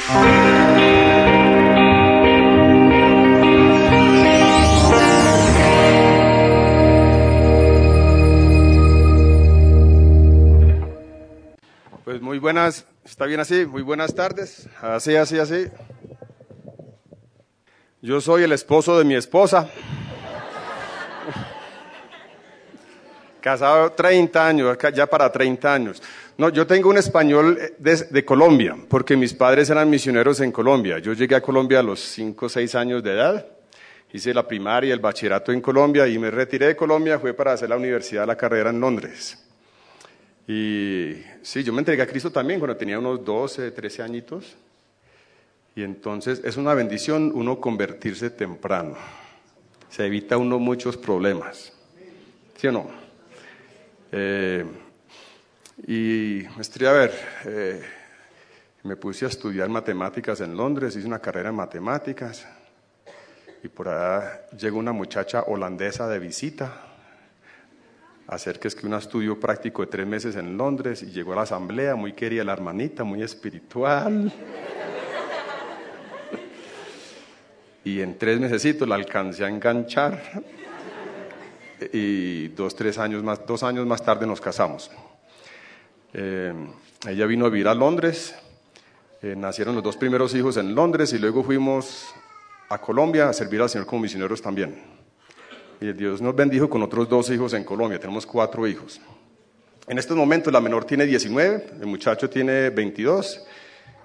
Pues muy buenas, ¿está bien así? Muy buenas tardes, así. Yo soy el esposo de mi esposa, casado 30 años, ya para 30 años. No, yo tengo un español de Colombia, porque mis padres eran misioneros en Colombia. Yo llegué a Colombia a los 5 o 6 años de edad, hice la primaria y el bachillerato en Colombia y me retiré de Colombia, fue para hacer la universidad, la carrera en Londres. Y sí, yo me entregué a Cristo también cuando tenía unos 12, 13 añitos. Y entonces es una bendición uno convertirse temprano. Se evita uno muchos problemas. ¿Sí o no? Y me puse a estudiar matemáticas en Londres, hice una carrera en matemáticas. Y por allá llegó una muchacha holandesa de visita. Hacer que es que un estudio práctico de 3 meses en Londres y llegó a la asamblea, muy querida la hermanita, muy espiritual. Y en 3 mesecitos la alcancé a enganchar y 2 años más tarde nos casamos. Ella vino a vivir a Londres, nacieron los 2 primeros hijos en Londres y luego fuimos a Colombia a servir al Señor como misioneros también. Y Dios nos bendijo con otros 2 hijos en Colombia, tenemos 4 hijos. En estos momentos la menor tiene 19, el muchacho tiene 22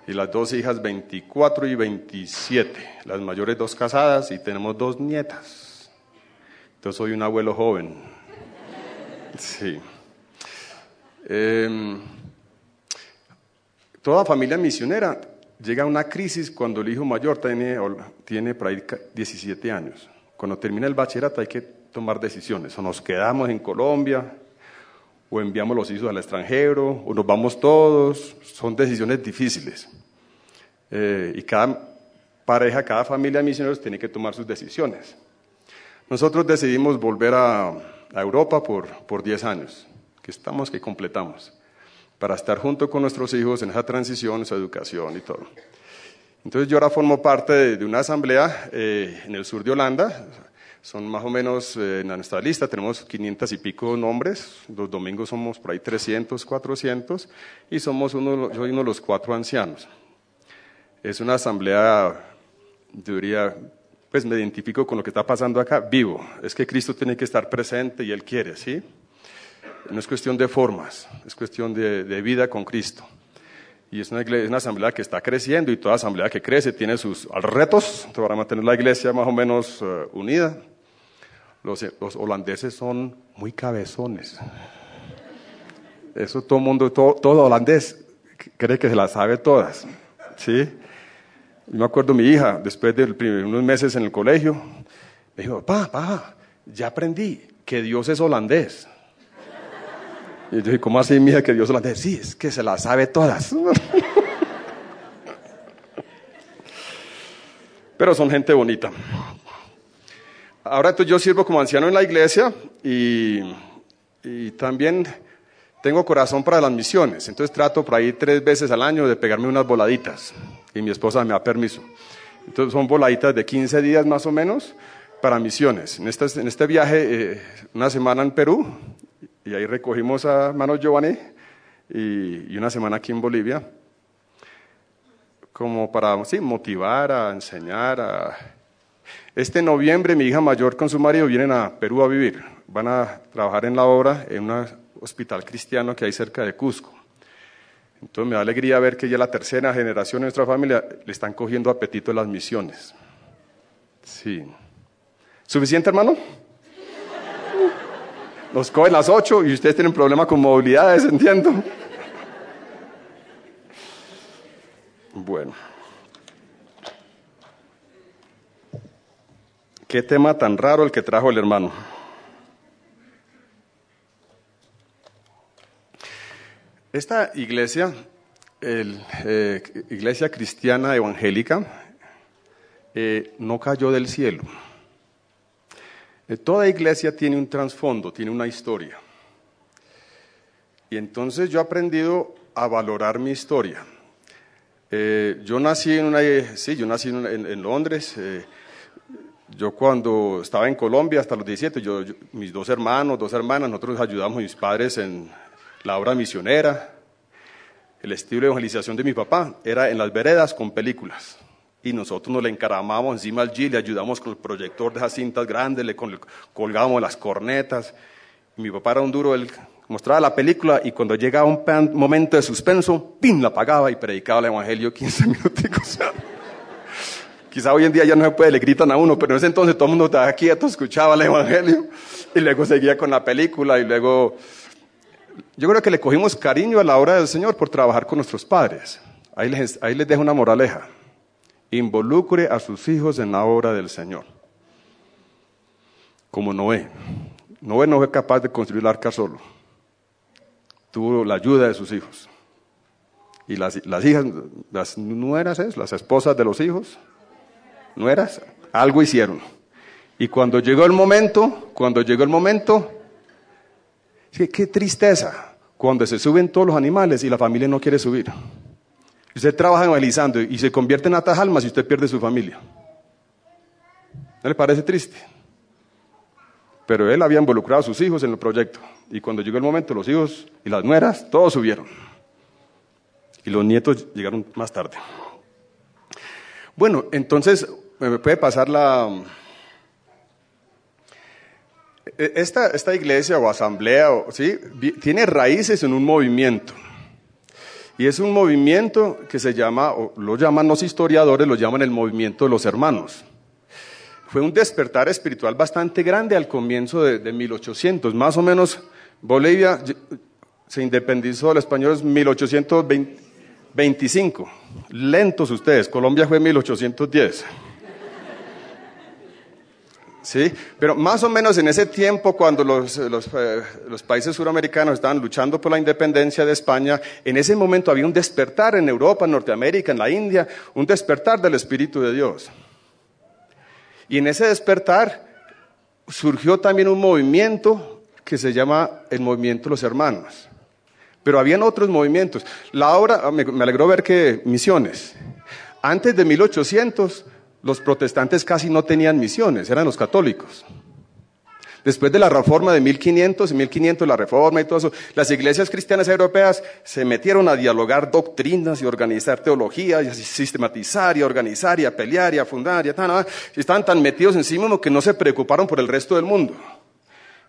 y las 2 hijas 24 y 27. Las mayores 2 casadas y tenemos 2 nietas. Entonces soy un abuelo joven. Sí. Toda familia misionera llega a una crisis cuando el hijo mayor tiene por ahí 17 años. Cuando termina el bachillerato hay que tomar decisiones, o nos quedamos en Colombia, o enviamos los hijos al extranjero, o nos vamos todos, son decisiones difíciles. Y cada pareja, cada familia de misioneros tiene que tomar sus decisiones. Nosotros decidimos volver a Europa por 10 años, que completamos, para estar junto con nuestros hijos en esa transición, su educación y todo. Entonces yo ahora formo parte de una asamblea en el sur de Holanda, son más o menos en nuestra lista, tenemos 500 y pico nombres, los domingos somos por ahí 300, 400 y soy uno de los 4 ancianos. Es una asamblea, yo diría, pues me identifico con lo que está pasando acá, vivo, es que Cristo tiene que estar presente y Él quiere, ¿sí? No es cuestión de formas, es cuestión de vida con Cristo. Y es una asamblea que está creciendo y toda asamblea que crece tiene sus retos. Entonces vamos a mantener la iglesia más o menos unida. Los holandeses son muy cabezones. Eso todo holandés cree que se las sabe todas. ¿Sí? Yo me acuerdo mi hija, después de unos meses en el colegio, me dijo, papá, ya aprendí que Dios es holandés. Y yo dije, ¿cómo así, mija, que Dios holandés? Sí, es que se las sabe todas. Pero son gente bonita. Ahora entonces yo sirvo como anciano en la iglesia y también tengo corazón para las misiones. Entonces trato por ahí 3 veces al año de pegarme unas voladitas. Y mi esposa me da permiso. Entonces son voladitas de 15 días más o menos para misiones. En este viaje, una semana en Perú. Y ahí recogimos a hermano Giovanni y una semana aquí en Bolivia, como para motivar, a enseñar. Este noviembre mi hija mayor con su marido vienen a Perú a vivir, van a trabajar en la obra en un hospital cristiano que hay cerca de Cusco. Entonces me da alegría ver que ya la 3ª generación de nuestra familia le están cogiendo apetito a las misiones. Sí. ¿Suficiente, hermano? Nos cogen las 8 y ustedes tienen problemas con movilidades, entiendo. Bueno. Qué tema tan raro el que trajo el hermano. Esta iglesia, iglesia cristiana evangélica, no cayó del cielo. Toda iglesia tiene un trasfondo, tiene una historia. Y entonces yo he aprendido a valorar mi historia. Yo nací en Londres. Yo cuando estaba en Colombia hasta los 17, mis dos hermanas, nosotros ayudamos a mis padres en la obra misionera. El estilo de evangelización de mi papá era en las veredas con películas. Y nosotros nos le encaramamos encima al G, le ayudamos con el proyector de esas cintas grandes, colgábamos las cornetas. Y mi papá era un duro, él mostraba la película y cuando llegaba un momento de suspenso, ¡pim!, la apagaba y predicaba el evangelio 15 minutos. Quizá hoy en día ya no se puede, le gritan a uno, pero en ese entonces todo el mundo estaba quieto, escuchaba el evangelio y luego seguía con la película y luego... Yo creo que le cogimos cariño a la obra del Señor por trabajar con nuestros padres. Ahí les dejo una moraleja. Involucre a sus hijos en la obra del Señor. Como Noé. Noé no fue capaz de construir el arca solo. Tuvo la ayuda de sus hijos. Y las hijas, las nueras, las esposas de los hijos, nueras, algo hicieron. Y cuando llegó el momento, sí, qué tristeza, cuando se suben todos los animales y la familia no quiere subir. Usted trabaja evangelizando y se convierte en atajalmas y usted pierde su familia. ¿No le parece triste? Pero él había involucrado a sus hijos en el proyecto. Y cuando llegó el momento, los hijos y las nueras, todos subieron. Y los nietos llegaron más tarde. Bueno, entonces, ¿me puede pasar Esta iglesia o asamblea, ¿sí?, tiene raíces en un movimiento. Y es un movimiento que se llama, o lo llaman los historiadores, lo llaman el movimiento de los hermanos. Fue un despertar espiritual bastante grande al comienzo de 1800. Más o menos, Bolivia se independizó de los españoles en 1825. Lentos ustedes, Colombia fue en 1810. Sí, pero más o menos en ese tiempo, cuando los países suramericanos estaban luchando por la independencia de España, en ese momento había un despertar en Europa, en Norteamérica, en la India, un despertar del Espíritu de Dios. Y en ese despertar surgió también un movimiento que se llama el movimiento de los hermanos. Pero habían otros movimientos. La obra, me alegró ver que misiones. Antes de 1800, los protestantes casi no tenían misiones, eran los católicos. Después de la reforma de 1500 la reforma y todo eso, las iglesias cristianas europeas se metieron a dialogar doctrinas y organizar teología, y a sistematizar y a organizar y a pelear y a fundar y estaban tan metidos en sí mismos que no se preocuparon por el resto del mundo.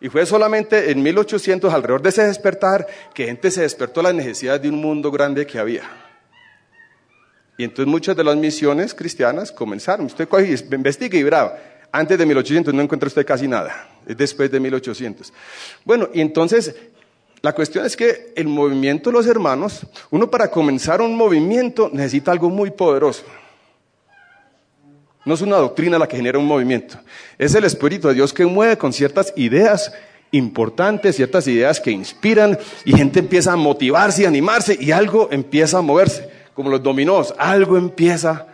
Y fue solamente en 1800, alrededor de ese despertar, que gente se despertó a la necesidad de un mundo grande que había. Y entonces muchas de las misiones cristianas comenzaron. Usted investigue y verá, antes de 1800 no encuentra usted casi nada, es después de 1800. Bueno, y entonces la cuestión es que el movimiento de los hermanos, uno para comenzar un movimiento necesita algo muy poderoso. No es una doctrina la que genera un movimiento, es el Espíritu de Dios que mueve con ciertas ideas importantes, ciertas ideas que inspiran y gente empieza a motivarse y animarse y algo empieza a moverse. Como los dominós, algo empieza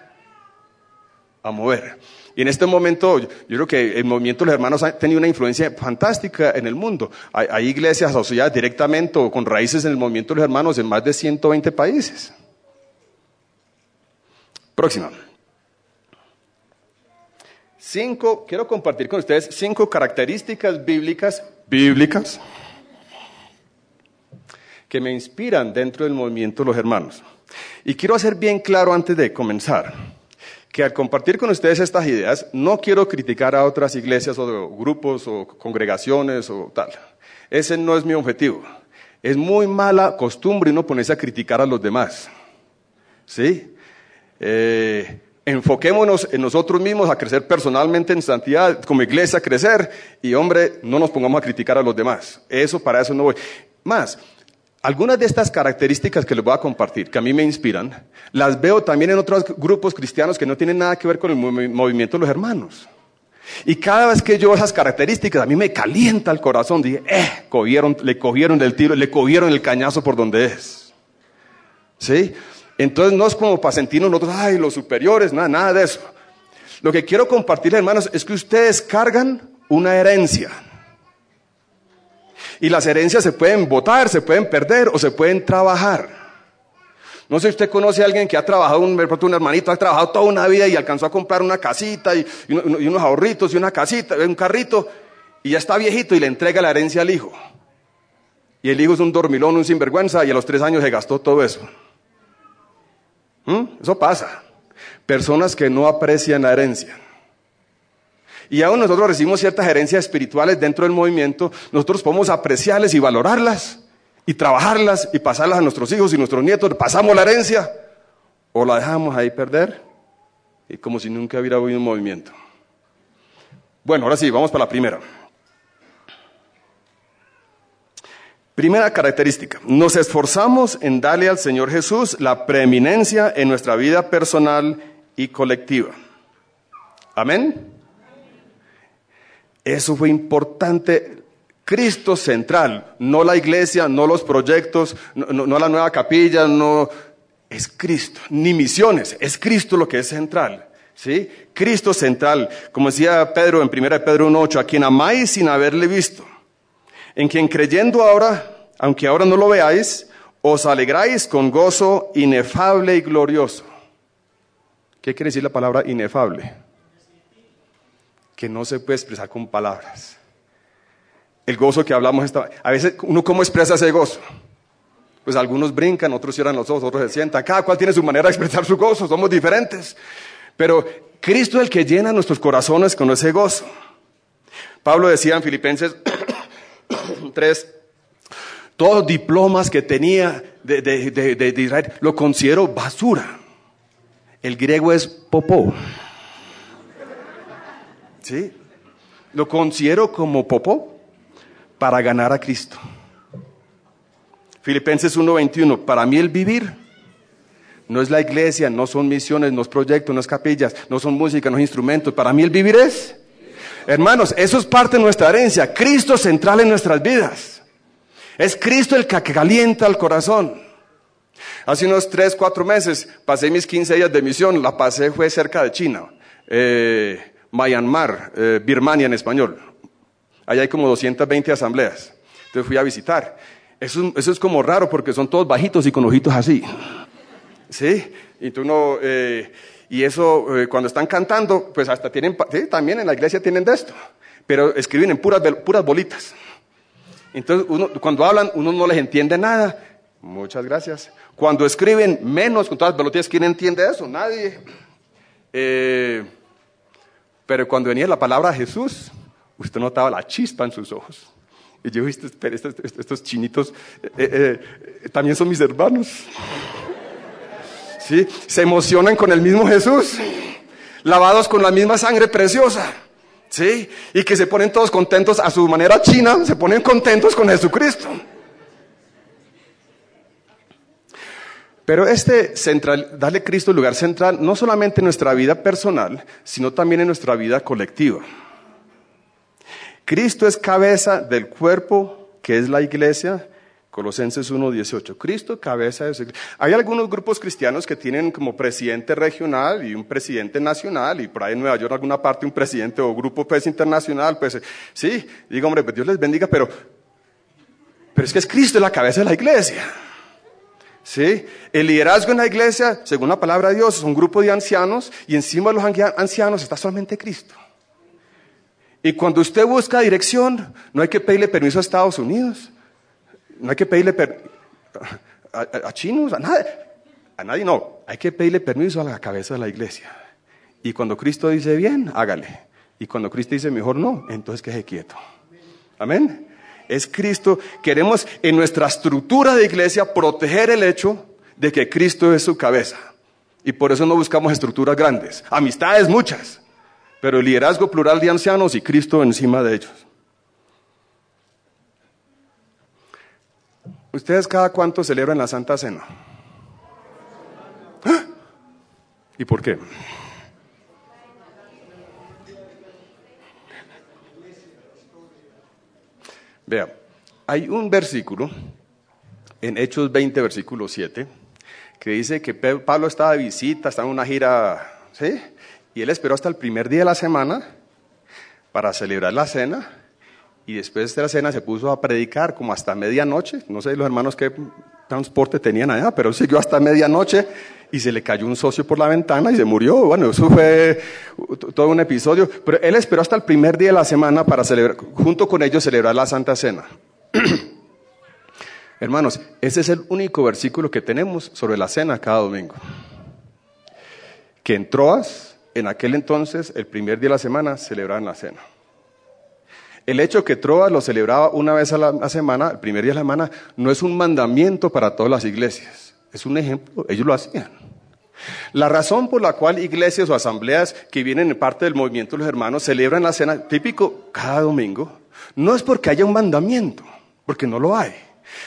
a mover. Y en este momento, yo creo que el movimiento de los hermanos ha tenido una influencia fantástica en el mundo. Hay iglesias asociadas directamente o con raíces en el movimiento de los hermanos en más de 120 países. Próxima. Quiero compartir con ustedes 5 características bíblicas que me inspiran dentro del movimiento de los hermanos. Y quiero hacer bien claro antes de comenzar, que al compartir con ustedes estas ideas, no quiero criticar a otras iglesias o grupos o congregaciones o tal. Ese no es mi objetivo. Es muy mala costumbre uno ponerse a criticar a los demás. ¿Sí? Enfoquémonos en nosotros mismos a crecer personalmente en santidad, como iglesia a crecer, y hombre, no nos pongamos a criticar a los demás. Para eso no voy. Más, algunas de estas características que les voy a compartir, que a mí me inspiran, las veo también en otros grupos cristianos que no tienen nada que ver con el movimiento de los hermanos. Y cada vez que yo veo esas características, a mí me calienta el corazón. Dije, le cogieron el tiro, le cogieron el cañazo por donde es. ¿Sí? Entonces no es como para sentirnos nosotros, los superiores, nada de eso. Lo que quiero compartir, hermanos, es que ustedes cargan una herencia. Y las herencias se pueden botar, se pueden perder o se pueden trabajar. No sé si usted conoce a alguien que ha trabajado, un hermanito, ha trabajado toda una vida y alcanzó a comprar una casita y unos ahorritos y una casita, un carrito, y ya está viejito y le entrega la herencia al hijo. Y el hijo es un dormilón, un sinvergüenza, y a los 3 años se gastó todo eso. Eso pasa. Personas que no aprecian la herencia. Y aún nosotros recibimos ciertas herencias espirituales dentro del movimiento, nosotros podemos apreciarlas y valorarlas, y trabajarlas, y pasarlas a nuestros hijos y nuestros nietos. Pasamos la herencia, o la dejamos ahí perder, y como si nunca hubiera habido un movimiento. Bueno, ahora sí, vamos para la primera. Primera característica, nos esforzamos en darle al Señor Jesús la preeminencia en nuestra vida personal y colectiva. ¿Amén? Eso fue importante. Cristo central, no la iglesia, no los proyectos, no la nueva capilla, no, es Cristo, ni misiones, es Cristo lo que es central, ¿sí? Cristo central, como decía Pedro en 1 Pedro 1:8, a quien amáis sin haberle visto, en quien creyendo ahora, aunque ahora no lo veáis, os alegráis con gozo inefable y glorioso. ¿Qué quiere decir la palabra inefable? Que no se puede expresar con palabras. El gozo que hablamos, a veces uno ¿cómo expresa ese gozo? Pues algunos brincan, otros cierran los ojos, otros se sientan, cada cual tiene su manera de expresar su gozo, somos diferentes. Pero Cristo es el que llena nuestros corazones con ese gozo. Pablo decía en Filipenses 3, todos los diplomas que tenía de Israel, lo considero basura. El griego es popó. ¿Sí? Lo considero como popó para ganar a Cristo. Filipenses 1:21, para mí el vivir no es la iglesia, no son misiones, no es proyectos, no es capillas, no son música, no es instrumentos. Para mí el vivir es, hermanos, eso es parte de nuestra herencia. Cristo central en nuestras vidas. Es Cristo el que calienta el corazón. Hace unos 3, 4 meses pasé mis 15 días de misión. La pasé, fue cerca de China, Myanmar, Birmania en español. Allá hay como 220 asambleas. Entonces fui a visitar. Eso es como raro porque son todos bajitos y con ojitos así. ¿Sí? Y tú no, y eso, cuando están cantando, pues hasta tienen, ¿sí? También en la iglesia tienen de esto. Pero escriben en puras bolitas. Entonces, cuando hablan, uno no les entiende nada. Muchas gracias. Cuando escriben menos, con todas las bolitas, ¿quién entiende eso? Nadie. Pero cuando venía la palabra Jesús, usted notaba la chispa en sus ojos. Y yo, estos chinitos también son mis hermanos. ¿Sí? Se emocionan con el mismo Jesús, lavados con la misma sangre preciosa. ¿Sí? Y que se ponen todos contentos a su manera china, se ponen contentos con Jesucristo. Pero darle a Cristo el lugar central, no solamente en nuestra vida personal, sino también en nuestra vida colectiva. Cristo es cabeza del cuerpo, que es la iglesia, Colosenses 1:18. Cristo, cabeza de su iglesia. Hay algunos grupos cristianos que tienen como presidente regional y un presidente nacional, y por ahí en Nueva York, en alguna parte, un presidente o grupo pues, internacional. Pues sí, digo, hombre, pues Dios les bendiga, pero es que es Cristo la cabeza de la iglesia. ¿Sí? El liderazgo en la iglesia, según la palabra de Dios, es un grupo de ancianos, y encima de los ancianos está solamente Cristo. Y cuando usted busca dirección, no hay que pedirle permiso a Estados Unidos, no hay que pedirle a chinos, a nadie no, hay que pedirle permiso a la cabeza de la iglesia. Y cuando Cristo dice bien, hágale. Y cuando Cristo dice mejor no, entonces quede quieto. Amén. Es Cristo. Queremos en nuestra estructura de iglesia proteger el hecho de que Cristo es su cabeza. Y por eso no buscamos estructuras grandes. Amistades muchas, pero el liderazgo plural de ancianos y Cristo encima de ellos. ¿Ustedes cada cuánto celebran la Santa Cena? ¿Ah? ¿Y por qué? Vea, hay un versículo en Hechos 20, versículo 7, que dice que Pablo estaba de visita, estaba en una gira, ¿sí? Y él esperó hasta el primer día de la semana para celebrar la cena, y después de la cena se puso a predicar como hasta medianoche. No sé los hermanos qué transporte tenían allá, pero él siguió hasta medianoche y se le cayó un socio por la ventana y se murió. Bueno, eso fue todo un episodio. Pero él esperó hasta el primer día de la semana para celebrar, junto con ellos celebrar la Santa Cena. Hermanos, ese es el único versículo que tenemos sobre la cena cada domingo. Que en Troas, en aquel entonces, el primer día de la semana, celebraban la cena. El hecho que Troas lo celebraba una vez a la semana, el primer día de la semana, no es un mandamiento para todas las iglesias. Es un ejemplo, ellos lo hacían. La razón por la cual iglesias o asambleas que vienen en parte del movimiento de los hermanos celebran la cena típico cada domingo, no es porque haya un mandamiento, porque no lo hay.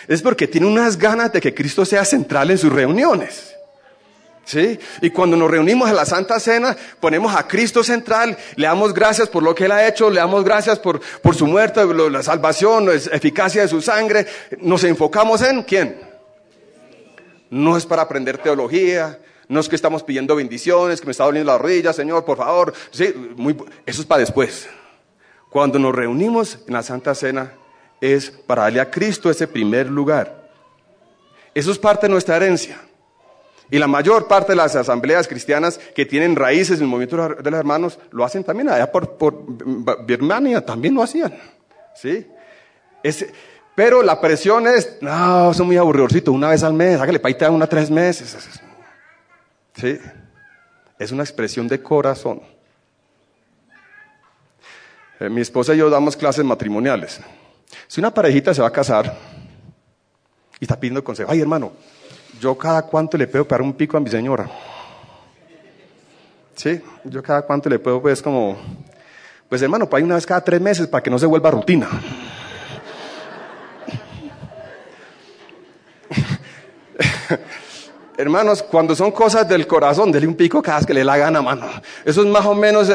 Es porque tienen unas ganas de que Cristo sea central en sus reuniones. ¿Sí? Y cuando nos reunimos a la Santa Cena, ponemos a Cristo central, le damos gracias por lo que Él ha hecho, le damos gracias por su muerte, la salvación, la eficacia de su sangre. Nos enfocamos en ¿quién? No es para aprender teología, no es que estamos pidiendo bendiciones, que me está doliendo la rodilla, Señor, por favor. ¿Sí? Eso es para después. Cuando nos reunimos en la Santa Cena, es para darle a Cristo ese primer lugar. Eso es parte de nuestra herencia. Y la mayor parte de las asambleas cristianas que tienen raíces en el movimiento de los hermanos, lo hacen también. Allá por Birmania también lo hacían. ¿Sí? Pero la presión es, no, eso es muy aburridorcito, una vez al mes, hágale paita 1 a 3 meses. ¿Sí? Es una expresión de corazón. Mi esposa y yo damos clases matrimoniales. Si una parejita se va a casar y está pidiendo consejo, ay hermano, yo cada cuánto le puedo pegar un pico a mi señora. Sí, yo cada cuánto le puedo, pues hermano, para ir una vez cada 3 meses para que no se vuelva rutina. Hermanos, cuando son cosas del corazón, dele un pico cada vez que le dé la gana, mano. Eso es más o menos,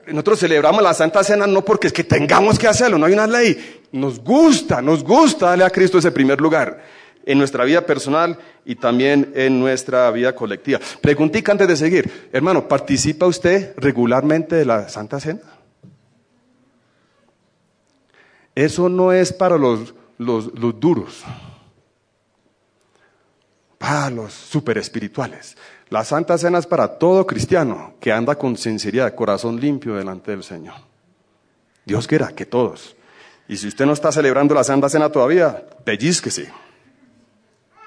nosotros celebramos la Santa Cena no porque es que tengamos que hacerlo, no hay una ley. Nos gusta darle a Cristo ese primer lugar en nuestra vida personal y también en nuestra vida colectiva. Preguntica antes de seguir, hermano, ¿participa usted regularmente de la Santa Cena? Eso no es para los duros, para los super espirituales. La Santa Cena es para todo cristiano que anda con sinceridad, corazón limpio delante del Señor. Dios quiera que todos. Y si usted no está celebrando la Santa Cena todavía, pellizquese.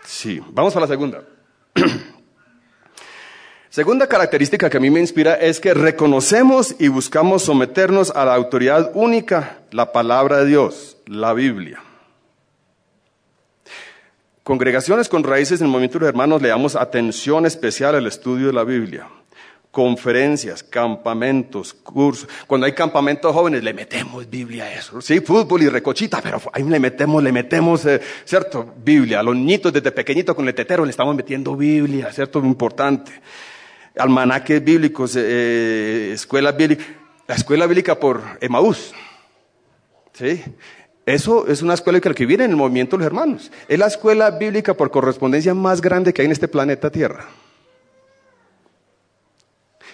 Sí, vamos a la segunda. Segunda característica que a mí me inspira es que reconocemos y buscamos someternos a la autoridad única, la palabra de Dios, la Biblia. Congregaciones con raíces en el movimiento de los hermanos le damos atención especial al estudio de la Biblia. Conferencias, campamentos, cursos. Cuando hay campamentos jóvenes le metemos Biblia a eso. Sí, fútbol y recochita, pero ahí le metemos, ¿cierto? Biblia. A los niñitos desde pequeñitos con el tetero le estamos metiendo Biblia, ¿cierto? Muy importante. Almanaques bíblicos, escuelas bíblicas. La escuela bíblica por Emaús. ¿Sí? Eso es una escuela que viene en el movimiento de los hermanos. Es la escuela bíblica por correspondencia más grande que hay en este planeta Tierra.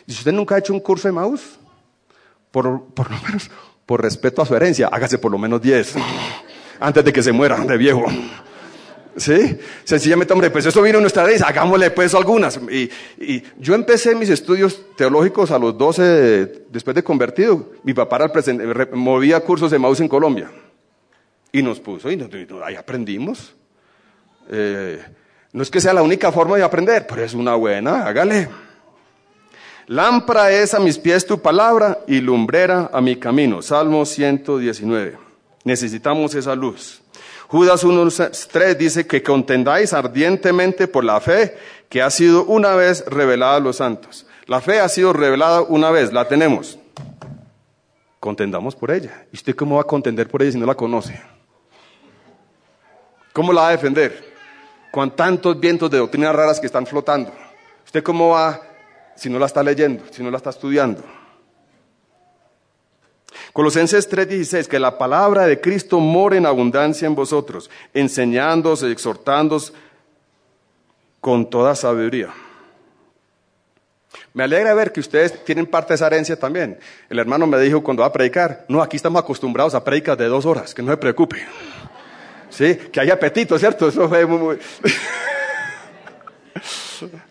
Y si usted nunca ha hecho un curso de Emaús, por lo menos, por respeto a su herencia, hágase por lo menos 10, antes de que se muera de viejo. ¿Sí? Sencillamente, hombre, pues eso vino en nuestra herencia, hagámosle pues algunas. Y yo empecé mis estudios teológicos a los 12, después de convertido. Mi papá movía cursos de Emaús en Colombia. Y nos puso, y ahí aprendimos. No es que sea la única forma de aprender, pero es una buena, hágale. Lámpara es a mis pies tu palabra y lumbrera a mi camino. Salmo 119. Necesitamos esa luz. Judas 1:3 dice que contendáis ardientemente por la fe que ha sido una vez revelada a los santos. La fe ha sido revelada una vez, la tenemos. Contendamos por ella. ¿Y usted cómo va a contender por ella si no la conoce? ¿Cómo la va a defender? Con tantos vientos de doctrinas raras que están flotando. ¿Usted cómo va si no la está leyendo, si no la está estudiando? Colosenses 3:16, que la palabra de Cristo more en abundancia en vosotros, enseñándoos y exhortándoos con toda sabiduría. Me alegra ver que ustedes tienen parte de esa herencia también. El hermano me dijo cuando va a predicar, no, aquí estamos acostumbrados a prédicas de 2 horas, que no se preocupe. Sí, que hay apetito, ¿cierto? Eso fue muy...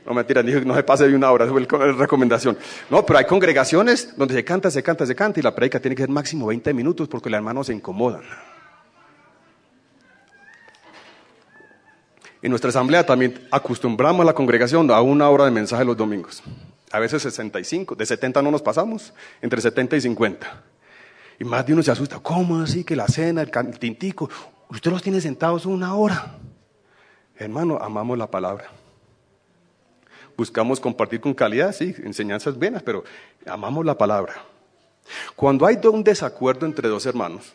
No, mentira, dije que no se pase de una hora, esa fue la recomendación. No, pero hay congregaciones donde se canta y la prédica tiene que ser máximo 20 minutos porque los hermanos se incomodan. En nuestra asamblea también acostumbramos a la congregación a 1 hora de mensaje los domingos. A veces 65, de 70 no nos pasamos, entre 70 y 50. Y más de uno se asusta, ¿cómo así que la cena, el tintico? Usted los tiene sentados 1 hora. Hermano, amamos la palabra. Buscamos compartir con calidad, sí, enseñanzas buenas, pero amamos la palabra. Cuando hay un desacuerdo entre dos hermanos,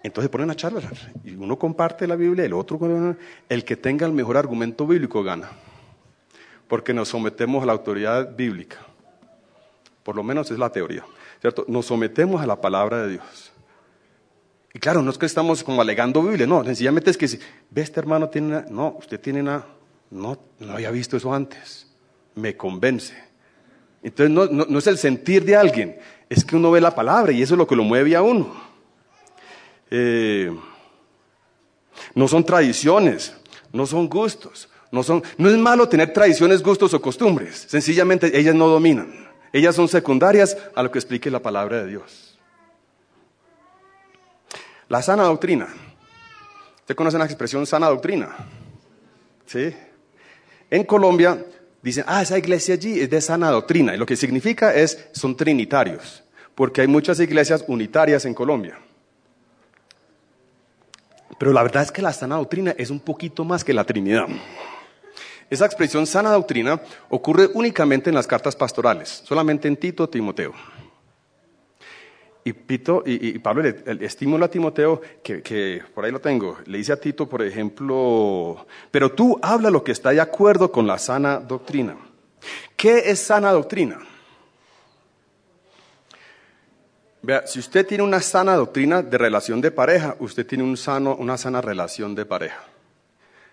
entonces ponen a charlar, y uno comparte la Biblia, el que tenga el mejor argumento bíblico gana, porque nos sometemos a la autoridad bíblica, por lo menos es la teoría, ¿cierto? Nos sometemos a la palabra de Dios. Y claro, no es que estamos como alegando Biblia, no, sencillamente es que si ve este hermano tiene una, no, usted tiene una, no había visto eso antes, me convence. Entonces no es el sentir de alguien, es que uno ve la palabra y eso es lo que lo mueve a uno. No son tradiciones, no son gustos, no es malo tener tradiciones, gustos o costumbres, sencillamente ellas no dominan, ellas son secundarias a lo que explique la palabra de Dios. La sana doctrina, ¿usted conoce la expresión sana doctrina? ¿Sí? En Colombia dicen, esa iglesia allí es de sana doctrina, y lo que significa son trinitarios, porque hay muchas iglesias unitarias en Colombia. Pero la verdad es que la sana doctrina es un poquito más que la Trinidad. Esa expresión sana doctrina ocurre únicamente en las cartas pastorales, solamente en Tito, Timoteo. Y Pablo le estimula a Timoteo, que por ahí lo tengo, le dice a Tito, por ejemplo, pero tú habla lo que está de acuerdo con la sana doctrina. ¿Qué es sana doctrina? Vea, si usted tiene una sana doctrina de relación de pareja, usted tiene una sana relación de pareja.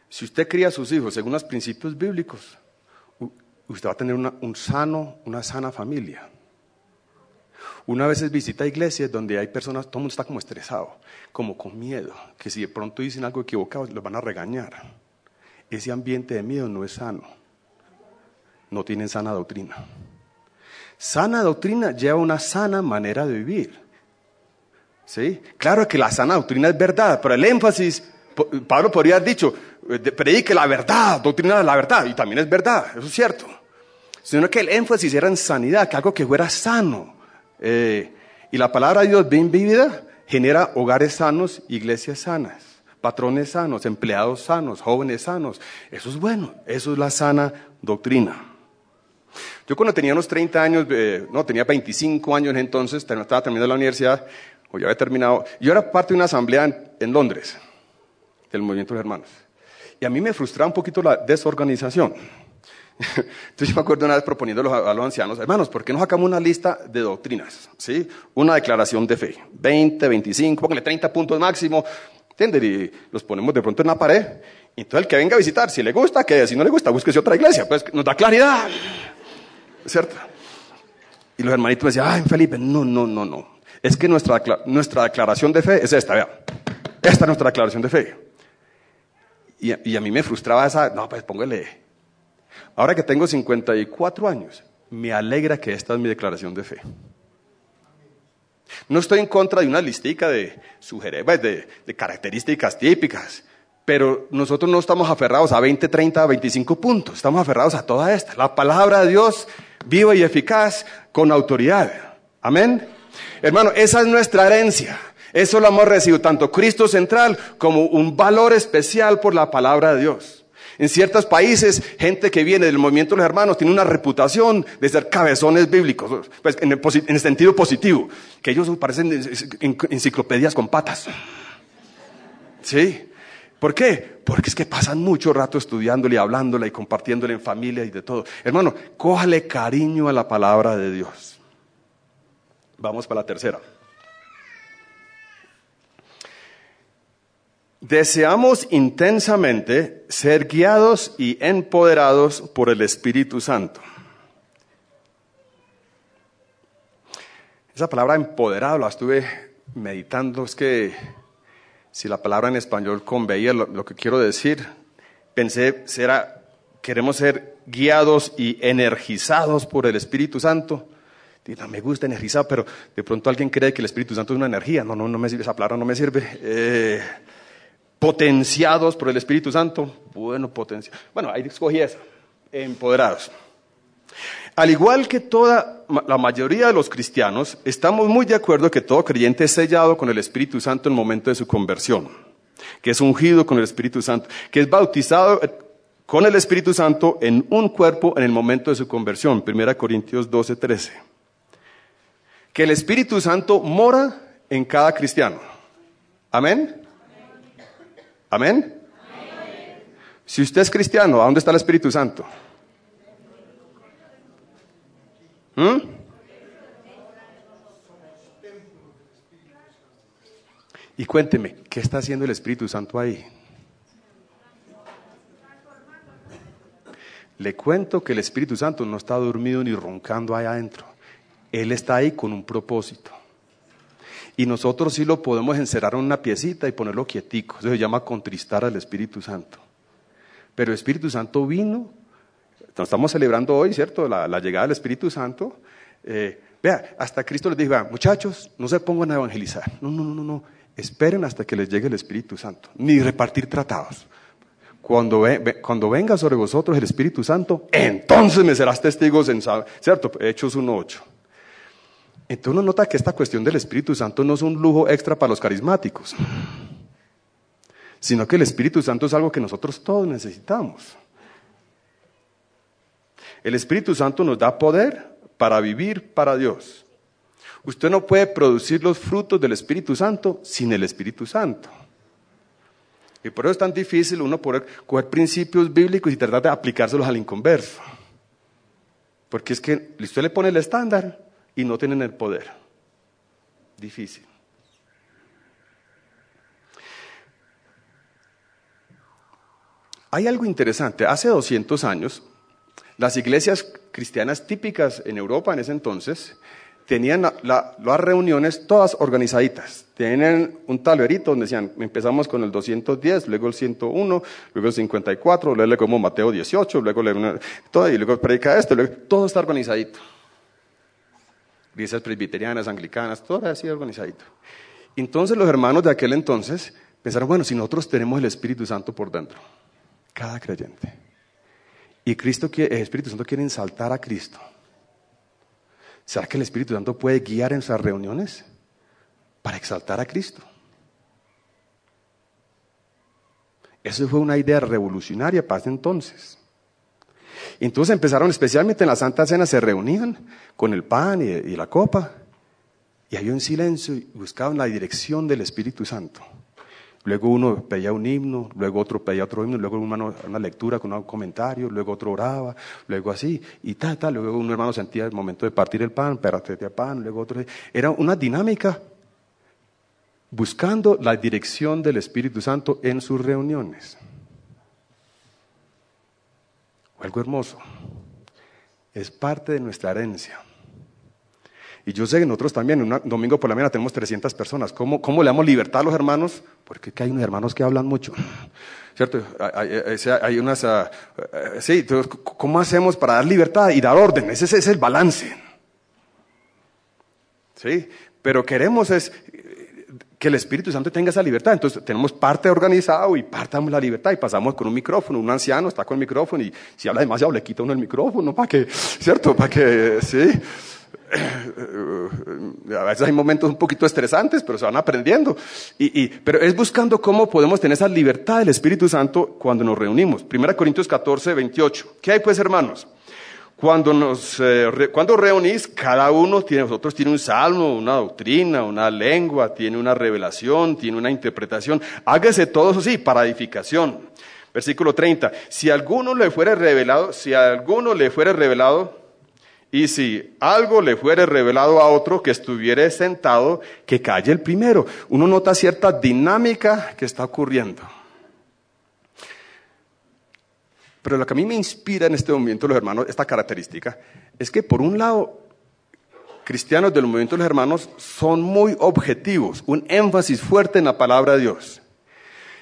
Si usted cría a sus hijos según los principios bíblicos, usted va a tener una sana familia. Una vez visita iglesias donde hay personas, todo el mundo está como estresado, como con miedo, que si de pronto dicen algo equivocado, los van a regañar. Ese ambiente de miedo no es sano. No tienen sana doctrina. Sana doctrina lleva una sana manera de vivir. ¿Sí? Claro que la sana doctrina es verdad, pero el énfasis, Pablo podría haber dicho, predique la verdad, doctrina de la verdad, y también es verdad, eso es cierto. Sino que el énfasis era en sanidad, que algo que fuera sano. Y la palabra de Dios bien vivida genera hogares sanos, iglesias sanas, patrones sanos, empleados sanos, jóvenes sanos. Eso es bueno, eso es la sana doctrina. Yo cuando tenía unos 30 años, tenía 25 años entonces, estaba terminando la universidad, o ya había terminado. Yo era parte de una asamblea en Londres, del Movimiento de los Hermanos. Y a mí me frustraba un poquito la desorganización. Entonces yo me acuerdo una vez proponiéndolo a los ancianos, hermanos, ¿por qué no sacamos una lista de doctrinas? ¿Sí? Una declaración de fe, 20, 25, póngale 30 puntos máximo, ¿entiendes? Y los ponemos de pronto en la pared. Y entonces el que venga a visitar, si le gusta, que si no le gusta, búsquese otra iglesia, pues nos da claridad. ¿Cierto? Y los hermanitos me decían, ay, Felipe, no. Es que nuestra declaración de fe es esta, vea. Esta es nuestra declaración de fe. Y a mí me frustraba esa, no, pues póngale. Ahora que tengo 54 años, me alegra que esta es mi declaración de fe. No estoy en contra de una listica de sugerencias, de características típicas, pero nosotros no estamos aferrados a 20, 30, 25 puntos, estamos aferrados a toda esta. La palabra de Dios, viva y eficaz, con autoridad. Amén. Hermano, esa es nuestra herencia. Eso lo hemos recibido, tanto Cristo central como un valor especial por la palabra de Dios. En ciertos países, gente que viene del movimiento de los hermanos tiene una reputación de ser cabezones bíblicos, pues en el sentido positivo, que ellos parecen enciclopedias con patas. ¿Sí? ¿Por qué? Porque es que pasan mucho rato estudiándola y hablándola y compartiéndola en familia y de todo. Hermano, cójale cariño a la palabra de Dios. Vamos para la tercera. Deseamos intensamente ser guiados y empoderados por el Espíritu Santo. Esa palabra empoderado la estuve meditando, es que si la palabra en español conveía lo que quiero decir, pensé, queremos ser guiados y energizados por el Espíritu Santo. Me gusta energizado, pero de pronto alguien cree que el Espíritu Santo es una energía. No me sirve, esa palabra no me sirve. Potenciados por el Espíritu Santo. Bueno, ahí escogí esa. Empoderados. Al igual que la mayoría de los cristianos, estamos muy de acuerdo que todo creyente es sellado con el Espíritu Santo en el momento de su conversión, que es ungido con el Espíritu Santo, que es bautizado con el Espíritu Santo en un cuerpo en el momento de su conversión. 1 Corintios 12:13. Que el Espíritu Santo mora en cada cristiano. ¿Amén? ¿Amén? Si usted es cristiano, ¿a dónde está el Espíritu Santo? Y cuénteme, ¿qué está haciendo el Espíritu Santo ahí? Le cuento que el Espíritu Santo no está dormido ni roncando ahí adentro. Él está ahí con un propósito. Y nosotros sí lo podemos encerrar en una piecita y ponerlo quietico. Eso se llama contristar al Espíritu Santo. Pero el Espíritu Santo vino. Estamos celebrando hoy, ¿cierto? La llegada del Espíritu Santo. Vea, hasta Cristo les dijo, muchachos, no se pongan a evangelizar. No. Esperen hasta que les llegue el Espíritu Santo. Ni repartir tratados. Cuando venga sobre vosotros el Espíritu Santo, entonces me serás testigos en, ¿cierto? Hechos 1:8. Entonces uno nota que esta cuestión del Espíritu Santo no es un lujo extra para los carismáticos, sino que el Espíritu Santo es algo que nosotros todos necesitamos. El Espíritu Santo nos da poder para vivir para Dios. Usted no puede producir los frutos del Espíritu Santo sin el Espíritu Santo. Y por eso es tan difícil uno poder coger principios bíblicos y tratar de aplicárselos al inconverso. Porque es que usted le pone el estándar y no tienen el poder. Difícil. Hay algo interesante. Hace 200 años, las iglesias cristianas típicas en Europa en ese entonces tenían las reuniones todas organizaditas. Tienen un tablerito donde decían, empezamos con el 210, luego el 101, luego el 54, luego como Mateo 18, luego todo, y luego predica esto, luego, todo está organizadito. Iglesias presbiterianas, anglicanas, todo así organizadito. Entonces los hermanos de aquel entonces pensaron, bueno, si nosotros tenemos el Espíritu Santo por dentro, cada creyente, y el Espíritu Santo quiere exaltar a Cristo, ¿será que el Espíritu Santo puede guiar en esas reuniones para exaltar a Cristo? Eso fue una idea revolucionaria para ese entonces. Entonces empezaron, especialmente en la Santa Cena, se reunían con el pan y la copa, y había un silencio y buscaban la dirección del Espíritu Santo. Luego uno pedía un himno, luego otro pedía otro himno, luego una lectura con un comentario, luego otro oraba, luego así, y luego un hermano sentía el momento de partir el pan, partir pan, luego otro. Era una dinámica buscando la dirección del Espíritu Santo en sus reuniones. Algo hermoso. Es parte de nuestra herencia. Y yo sé que nosotros también, un domingo por la mañana tenemos 300 personas. ¿Cómo le damos libertad a los hermanos? Porque hay unos hermanos que hablan mucho, ¿cierto? Hay unas... sí, entonces, ¿cómo hacemos para dar libertad y dar orden? Ese es el balance. ¿Sí? Pero queremos que el Espíritu Santo tenga esa libertad. Entonces tenemos parte organizado y parte damos la libertad y pasamos con un micrófono. Un anciano está con el micrófono y si habla demasiado le quita uno el micrófono. ¿Para qué? ¿Cierto? Para que... sí. A veces hay momentos un poquito estresantes, pero se van aprendiendo. Pero es buscando cómo podemos tener esa libertad del Espíritu Santo cuando nos reunimos. 1 Corintios 14:28. ¿Qué hay pues, hermanos? Cuando reunís, cada uno de nosotros tiene un salmo, una doctrina, una lengua, tiene una revelación, tiene una interpretación. Hágase todo eso sí, para edificación. Versículo 30. Si a alguno le fuere revelado, y si algo le fuere revelado a otro que estuviere sentado, que calle el primero. Uno nota cierta dinámica que está ocurriendo. Pero lo que a mí me inspira en este movimiento de los hermanos, esta característica, es que por un lado, cristianos del movimiento de los hermanos son muy objetivos, un énfasis fuerte en la palabra de Dios.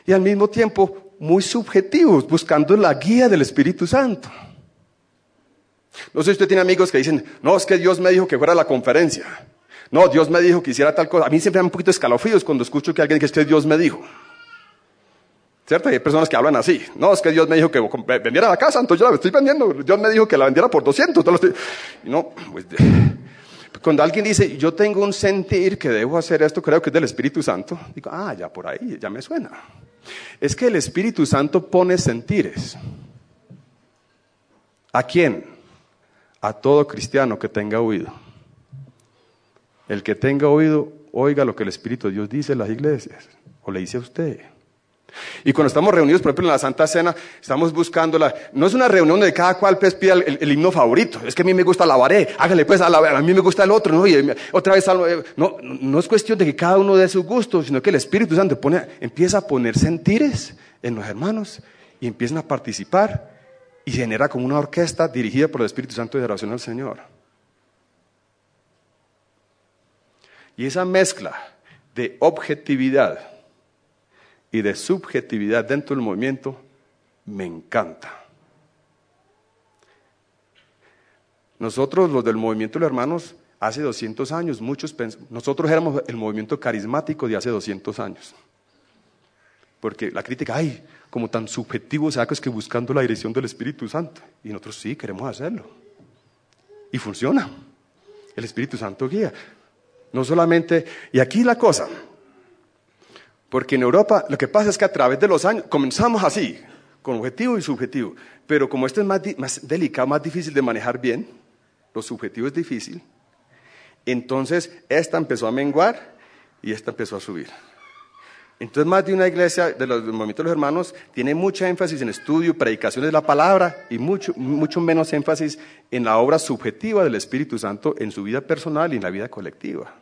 y al mismo tiempo muy subjetivos, buscando la guía del Espíritu Santo. No sé si usted tiene amigos que dicen, no, es que Dios me dijo que fuera a la conferencia. No, Dios me dijo que hiciera tal cosa. A mí siempre me dan un poquito de escalofríos cuando escucho que alguien dice que Dios me dijo. ¿Cierto? Hay personas que hablan así. No, es que Dios me dijo que vendiera la casa, entonces yo la estoy vendiendo. Dios me dijo que la vendiera por 200. Y no, pues, cuando alguien dice, yo tengo un sentir que debo hacer esto, creo que es del Espíritu Santo. Digo, ya por ahí, ya me suena. Es que el Espíritu Santo pone sentires. ¿A quién? A todo cristiano que tenga oído. El que tenga oído, oiga lo que el Espíritu de Dios dice en las iglesias, o le dice a usted. Y cuando estamos reunidos, por ejemplo, en la Santa Cena, estamos buscando no es una reunión donde cada cual pues pida el himno favorito. Es que a mí me gusta alabaré, hágale pues, a mí me gusta el otro, ¿no? Y otra vez, no es cuestión de que cada uno dé su gusto, sino que el Espíritu Santo empieza a poner sentires en los hermanos y empiezan a participar. Y genera como una orquesta dirigida por el Espíritu Santo de adoración al Señor. Y esa mezcla de objetividad y de subjetividad dentro del movimiento me encanta. Nosotros, los del movimiento de los hermanos, hace 200 años, nosotros éramos el movimiento carismático de hace 200 años. Porque la crítica, como tan subjetivo, es que buscando la dirección del Espíritu Santo. Y nosotros sí queremos hacerlo. Y funciona. El Espíritu Santo guía. No solamente, y aquí la cosa, porque en Europa lo que pasa es que a través de los años comenzamos así, con objetivo y subjetivo. Pero como esto es más delicado, más difícil de manejar bien, lo subjetivo es difícil, entonces esta empezó a menguar y esta empezó a subir. Entonces más de una iglesia del movimiento de los hermanos tiene mucha énfasis en estudio, predicaciones de la palabra y mucho menos énfasis en la obra subjetiva del Espíritu Santo en su vida personal y en la vida colectiva.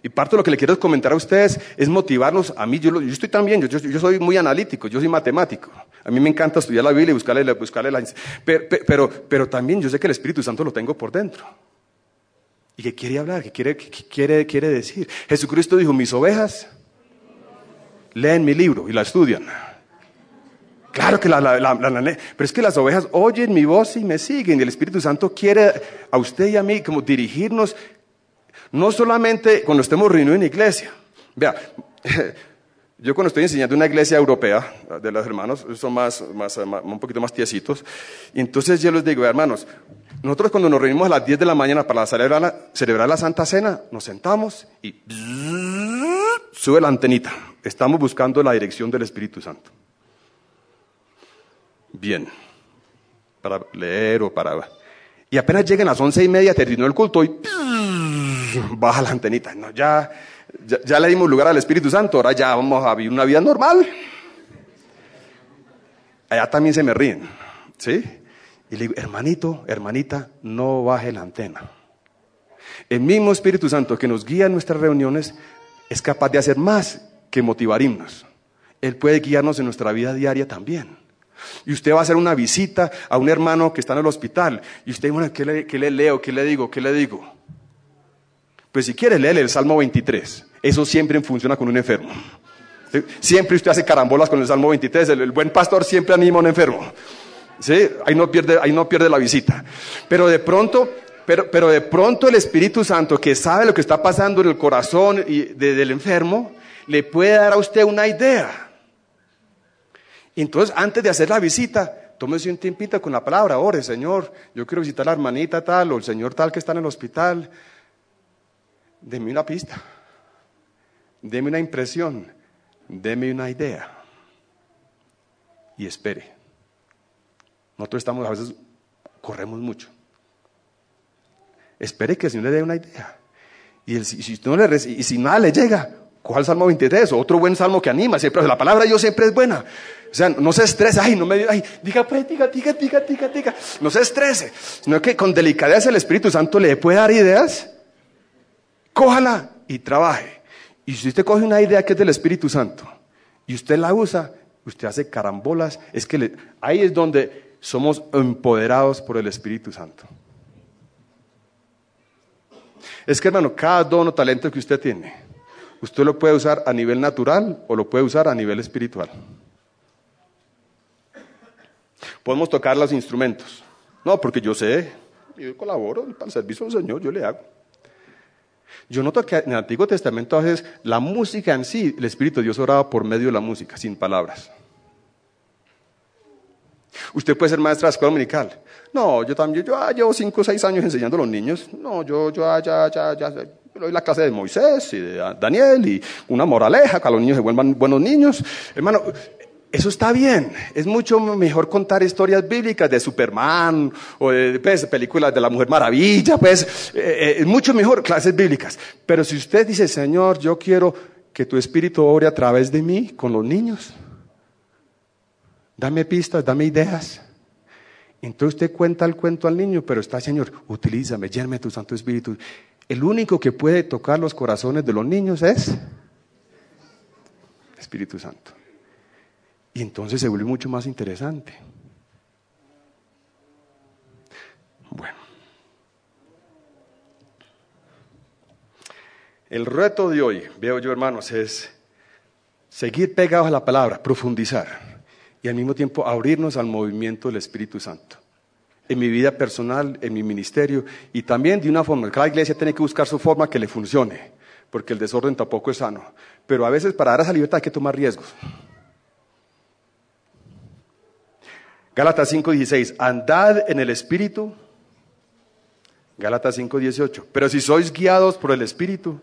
Y parte de lo que le quiero comentar a ustedes es motivarnos. A mí, yo estoy también, yo soy muy analítico, yo soy matemático. A mí me encanta estudiar la Biblia y buscarle la... Pero también yo sé que el Espíritu Santo lo tengo por dentro. ¿Y qué quiere hablar? ¿Qué quiere decir? Jesucristo dijo, mis ovejas leen mi libro y la estudian. Claro que la leen, pero es que las ovejas oyen mi voz y me siguen. Y el Espíritu Santo quiere a usted y a mí como dirigirnos, no solamente cuando estemos reunidos en iglesia. Vea, yo cuando estoy enseñando en una iglesia europea, de los hermanos, son un poquito más tiesitos, y entonces yo les digo, hermanos, nosotros cuando nos reunimos a las 10 de la mañana para celebrar la Santa Cena, nos sentamos y sube la antenita. Estamos buscando la dirección del Espíritu Santo. Bien, para leer o para... Y apenas llegan las 11:30, terminó el culto y baja la antenita. No, ya le dimos lugar al Espíritu Santo, ahora ya vamos a vivir una vida normal. Allá también se me ríen, ¿sí? Y le digo, hermanito, hermanita, no baje la antena. El mismo Espíritu Santo que nos guía en nuestras reuniones es capaz de hacer más que motivar himnos. Él puede guiarnos en nuestra vida diaria también. Y usted va a hacer una visita a un hermano que está en el hospital. Y usted, bueno, ¿qué le leo? ¿Qué le digo? Pues si quiere, léele el Salmo 23. Eso siempre funciona con un enfermo. Siempre usted hace carambolas con el Salmo 23. El buen pastor siempre anima a un enfermo. ¿Sí? Ahí no pierde la visita. Pero de pronto el Espíritu Santo, que sabe lo que está pasando en el corazón del enfermo, le puede dar a usted una idea. Entonces, antes de hacer la visita, tómese un tiempito con la palabra, ore, Señor, yo quiero visitar a la hermanita tal, o el señor tal que está en el hospital. Deme una pista, deme una impresión, deme una idea. Y espere. Nosotros a veces corremos mucho. Espere que el Señor le dé una idea. Y si nada le llega, coja el Salmo 23, o otro buen salmo que anima. Siempre, la palabra de Dios siempre es buena. O sea, no se estrese, diga. No se estrese, sino que con delicadeza el Espíritu Santo le puede dar ideas. Cójala y trabaje. Y si usted coge una idea que es del Espíritu Santo y usted la usa, usted hace carambolas. Es que ahí es donde somos empoderados por el Espíritu Santo. Es que, hermano, cada don o talento que usted tiene, Usted lo puede usar a nivel natural o lo puede usar a nivel espiritual. Podemos tocar los instrumentos. No, porque yo sé, yo colaboro para el servicio del Señor, yo le hago. Yo noto que en el Antiguo Testamento a veces la música en sí, el Espíritu de Dios oraba por medio de la música, sin palabras. Usted puede ser maestra de escuela dominical. No, yo también, yo llevo 5 o 6 años enseñando a los niños. No, yo doy la clase de Moisés y de Daniel y una moraleja, que a los niños se vuelvan buenos niños. Hermano, eso está bien. Es mucho mejor contar historias bíblicas de Superman o de películas de la Mujer Maravilla, es mucho mejor clases bíblicas. Pero si usted dice, Señor, yo quiero que tu Espíritu obre a través de mí con los niños, dame pistas, dame ideas. Entonces usted cuenta el cuento al niño, pero está, Señor, utilízame, lléname tu Santo Espíritu. El único que puede tocar los corazones de los niños es Espíritu Santo. Y entonces se vuelve mucho más interesante. Bueno. El reto de hoy, veo yo, hermanos, es seguir pegados a la palabra, profundizar y al mismo tiempo abrirnos al movimiento del Espíritu Santo. En mi vida personal, en mi ministerio y también de una forma. Cada iglesia tiene que buscar su forma que le funcione, porque el desorden tampoco es sano. Pero a veces para dar esa libertad hay que tomar riesgos. Gálatas 5:16, andad en el Espíritu. Gálatas 5:18, pero si sois guiados por el Espíritu.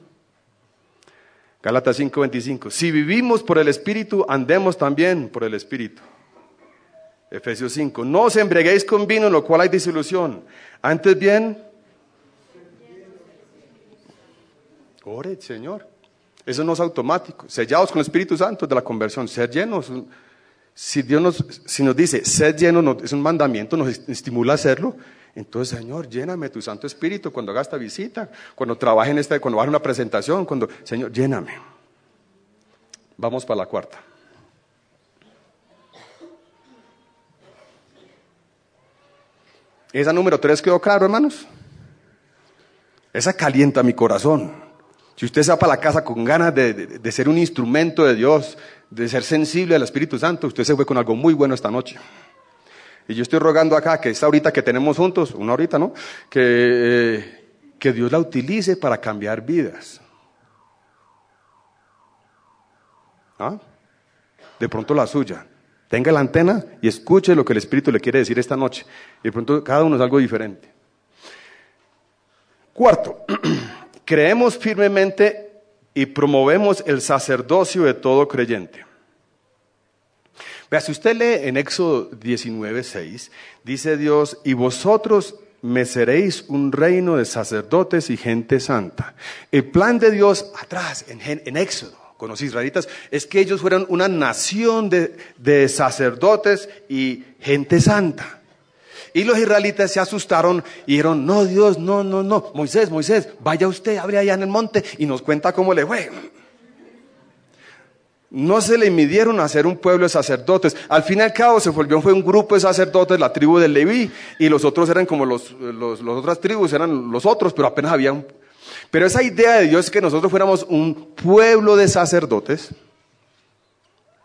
Gálatas 5:25, si vivimos por el Espíritu, andemos también por el Espíritu. Efesios 5, no os embriaguéis con vino en lo cual hay disolución, antes bien, ore, Señor. Eso no es automático, sellados con el Espíritu Santo de la conversión, ser llenos. Si Dios si nos dice, sed lleno, es un mandamiento, nos estimula a hacerlo. Entonces, Señor, lléname tu Santo Espíritu cuando haga esta visita, cuando trabaje cuando haga una presentación, Señor, lléname. Vamos para la cuarta. Esa número 3 quedó claro, hermanos. Esa calienta mi corazón. Si usted se va para la casa con ganas de ser un instrumento de Dios, de ser sensible al Espíritu Santo, usted se fue con algo muy bueno esta noche. Y yo estoy rogando acá que esta horita que tenemos juntos, una horita, ¿no? Que Dios la utilice para cambiar vidas. ¿Ah? De pronto la suya. Tenga la antena y escuche lo que el Espíritu le quiere decir esta noche. Y de pronto cada uno es algo diferente. Cuarto, creemos firmemente y promovemos el sacerdocio de todo creyente. Vea, si usted lee en Éxodo 19:6, dice Dios, y vosotros me seréis un reino de sacerdotes y gente santa. El plan de Dios atrás, en Éxodo, con los israelitas, es que ellos fueran una nación de sacerdotes y gente santa. Y los israelitas se asustaron y dijeron, no Dios, no, Moisés, vaya usted, abre allá en el monte y nos cuenta cómo le fue. No se le midieron a ser un pueblo de sacerdotes. Al fin y al cabo fue un grupo de sacerdotes, la tribu de Leví, y los otros eran como las otras tribus, eran los otros, pero apenas había un. Pero esa idea de Dios es que nosotros fuéramos un pueblo de sacerdotes,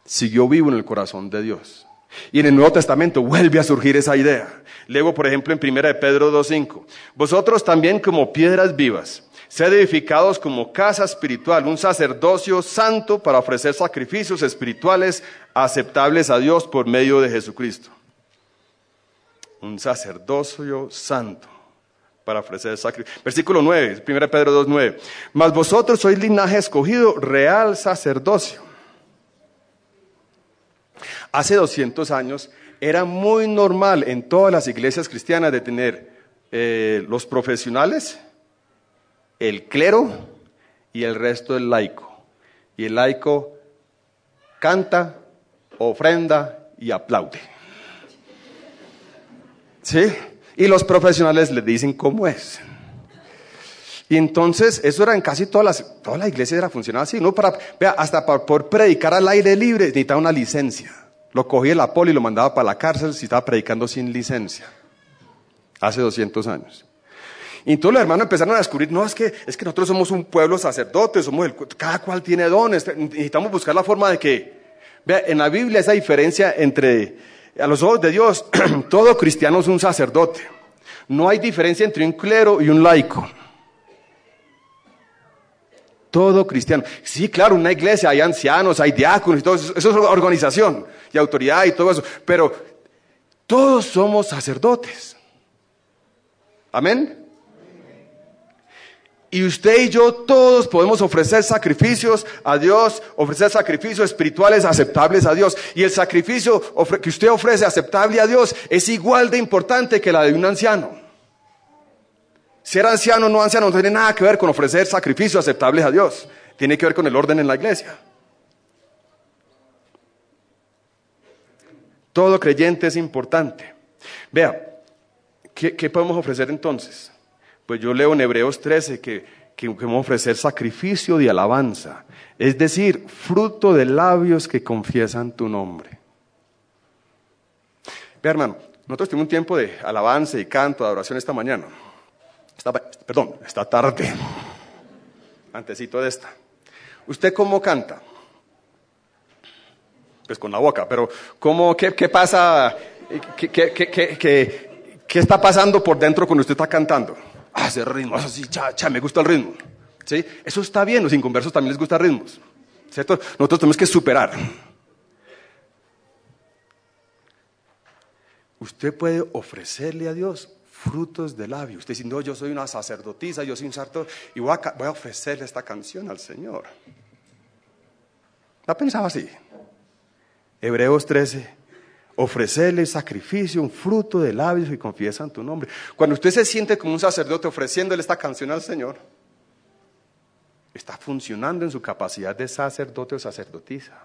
siguió vivo en el corazón de Dios. Y en el Nuevo Testamento vuelve a surgir esa idea. Luego, por ejemplo, en 1 Pedro 2:5, vosotros también como piedras vivas, sed edificados como casa espiritual, un sacerdocio santo para ofrecer sacrificios espirituales aceptables a Dios por medio de Jesucristo. Un sacerdocio santo para ofrecer sacrificios. Versículo 9, 1 Pedro 2:9. Mas vosotros sois linaje escogido, real sacerdocio. Hace 200 años era muy normal en todas las iglesias cristianas de tener los profesionales, el clero y el resto del laico. Y el laico canta, ofrenda y aplaude. ¿Sí? Y los profesionales les dicen cómo es. Y entonces, eso era en casi toda la iglesia era funcionaba así. ¿No? Hasta por predicar al aire libre necesitaba una licencia. Lo cogía la poli y lo mandaba para la cárcel si estaba predicando sin licencia. Hace 200 años. Y todos los hermanos empezaron a descubrir, no, es que nosotros somos un pueblo sacerdote, cada cual tiene dones, necesitamos buscar la forma de que, vea, en la Biblia esa diferencia entre, a los ojos de Dios, todo cristiano es un sacerdote. No hay diferencia entre un clero y un laico. Todo cristiano. Sí, claro, en una iglesia hay ancianos, hay diáconos y todo eso, eso es organización y autoridad y todo eso, pero todos somos sacerdotes. Amén. Y usted y yo todos podemos ofrecer sacrificios a Dios, ofrecer sacrificios espirituales aceptables a Dios. Y el sacrificio que usted ofrece aceptable a Dios es igual de importante que la de un anciano. Ser anciano o no anciano no tiene nada que ver con ofrecer sacrificios aceptables a Dios. Tiene que ver con el orden en la iglesia. Todo creyente es importante. Vea, ¿qué podemos ofrecer entonces? Pues yo leo en Hebreos 13 que podemos ofrecer sacrificio de alabanza. Es decir, fruto de labios que confiesan tu nombre. Vea, hermano, nosotros tuvimos un tiempo de alabanza y canto, de adoración esta mañana. Esta tarde, antesito de esta. ¿Usted cómo canta? Pues con la boca, pero ¿qué pasa? ¿Qué está pasando por dentro cuando usted está cantando? Ese ritmo, eso sí, me gusta el ritmo. ¿Sí? Eso está bien, los inconversos también les gustan ritmos. ¿Cierto? Nosotros tenemos que superar. Usted puede ofrecerle a Dios frutos de labios. Usted dice, no, yo soy una sacerdotisa, yo soy un sacerdote, y voy a ofrecerle esta canción al Señor. ¿La pensaba así? Hebreos 13, ofrecerle sacrificio, un fruto de labios que confiesan tu nombre. Cuando usted se siente como un sacerdote ofreciéndole esta canción al Señor, está funcionando en su capacidad de sacerdote o sacerdotisa.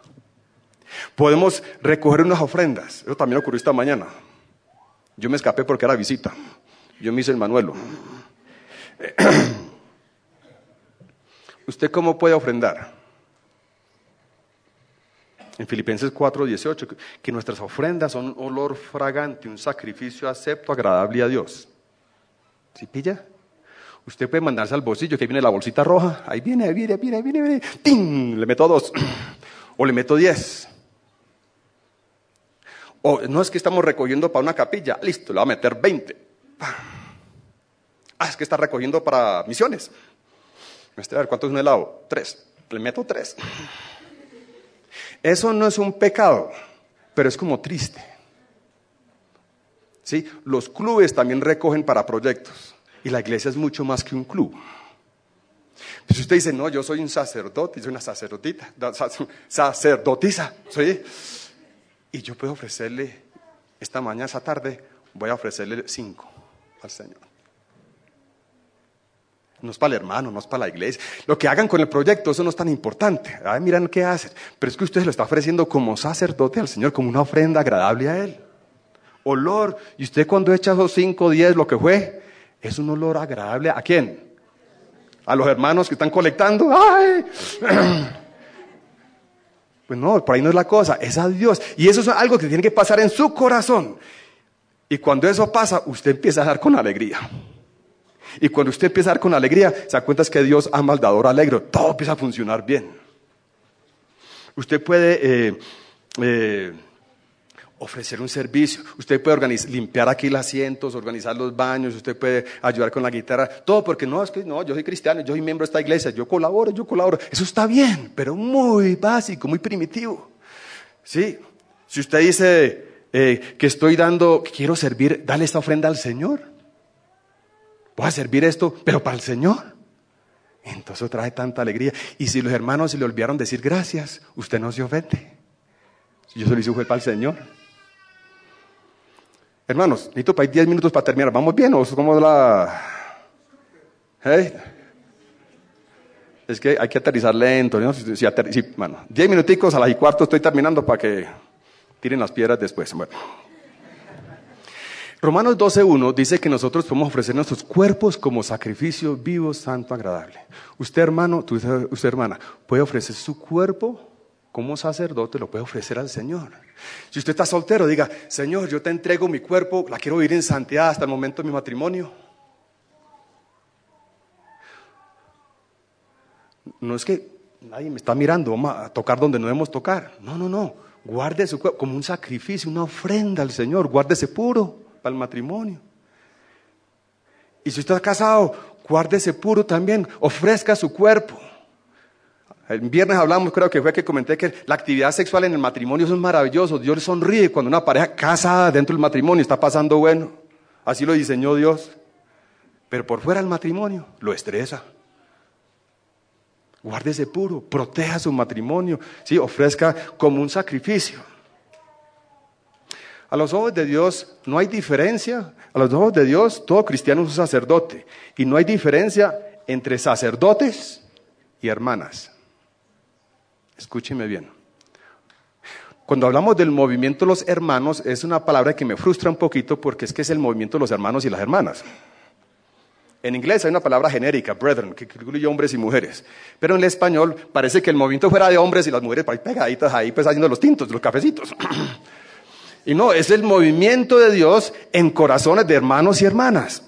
Podemos recoger unas ofrendas. Eso también ocurrió esta mañana. Yo me escapé porque era visita. Yo me hice el manuelo. ¿Usted cómo puede ofrendar? En Filipenses 4:18, que nuestras ofrendas son un olor fragante, un sacrificio acepto, agradable a Dios. ¿Sí pilla? Usted puede mandarse al bolsillo, que ahí viene la bolsita roja. Ahí viene. ¡Ting! Le meto 2. O le meto 10. O no, es que estamos recogiendo para una capilla. Listo, le voy a meter 20. Es que está recogiendo para misiones. A ver, ¿cuánto es un helado? 3. Le meto 3. Eso no es un pecado, pero es como triste. ¿Sí? Los clubes también recogen para proyectos. Y la iglesia es mucho más que un club. Si usted dice, no, yo soy un sacerdote, soy una sacerdotita, sacerdotisa, ¿sí? Y yo puedo ofrecerle, esta mañana, esta tarde, voy a ofrecerle 5 al Señor. No es para el hermano, no es para la iglesia. Lo que hagan con el proyecto, eso no es tan importante. Ay, miran qué hacen. Pero es que usted se lo está ofreciendo como sacerdote al Señor, como una ofrenda agradable a Él. Olor. Y usted cuando echa esos 5, 10, lo que fue, es un olor agradable. ¿A quién? A los hermanos que están colectando. ¡Ay! Pues no, por ahí no es la cosa, es a Dios. Y eso es algo que tiene que pasar en su corazón. Y cuando eso pasa, usted empieza a dar con alegría. Y cuando usted empieza a dar con alegría, se da cuenta que Dios ama al dador alegre. Todo empieza a funcionar bien. Usted puede ofrecer un servicio. Usted puede limpiar aquí los asientos, organizar los baños. Usted puede ayudar con la guitarra. Todo porque no, es que no, yo soy cristiano, yo soy miembro de esta iglesia. Yo colaboro. Eso está bien, pero muy básico, muy primitivo. ¿Sí? Si usted dice que quiero servir, dale esta ofrenda al Señor. Voy a servir esto, pero para el Señor. Entonces eso trae tanta alegría. Y si los hermanos se le olvidaron decir gracias, usted no se ofende. Yo se lo hice fue para el Señor. Hermanos, necesito para 10 minutos para terminar. ¿Vamos bien o cómo la...? Es que hay que aterrizar lento, ¿no? Bueno, 10 minuticos, a las 1:15 estoy terminando para que tiren las piedras después. Bueno. Romanos 12:1 dice que nosotros podemos ofrecer nuestros cuerpos como sacrificio vivo, santo, agradable. Usted, hermano, usted, hermana, puede ofrecer su cuerpo como sacerdote, lo puede ofrecer al Señor. Si usted está soltero, diga, Señor, yo te entrego mi cuerpo, la quiero vivir en santidad hasta el momento de mi matrimonio. No es que nadie me está mirando, vamos a tocar donde no debemos tocar. No. Guarde su cuerpo como un sacrificio, una ofrenda al Señor. Guárdese puro para el matrimonio. Y si usted está casado, guárdese puro también. Ofrezca su cuerpo. El viernes hablamos, creo que fue que comenté que la actividad sexual en el matrimonio es maravilloso. Dios sonríe cuando una pareja casada dentro del matrimonio está pasando bueno. Así lo diseñó Dios. Pero por fuera del matrimonio lo estresa. Guárdese puro, proteja su matrimonio, ¿sí? Ofrezca como un sacrificio. A los ojos de Dios no hay diferencia. A los ojos de Dios todo cristiano es un sacerdote. Y no hay diferencia entre sacerdotes y hermanas. Escúcheme bien. Cuando hablamos del movimiento de los hermanos, es una palabra que me frustra un poquito porque es que es el movimiento de los hermanos y las hermanas. En inglés hay una palabra genérica, brethren, que incluye hombres y mujeres. Pero en el español parece que el movimiento fuera de hombres y las mujeres pegaditas ahí pues haciendo los tintos, los cafecitos. Y no, es el movimiento de Dios en corazones de hermanos y hermanas.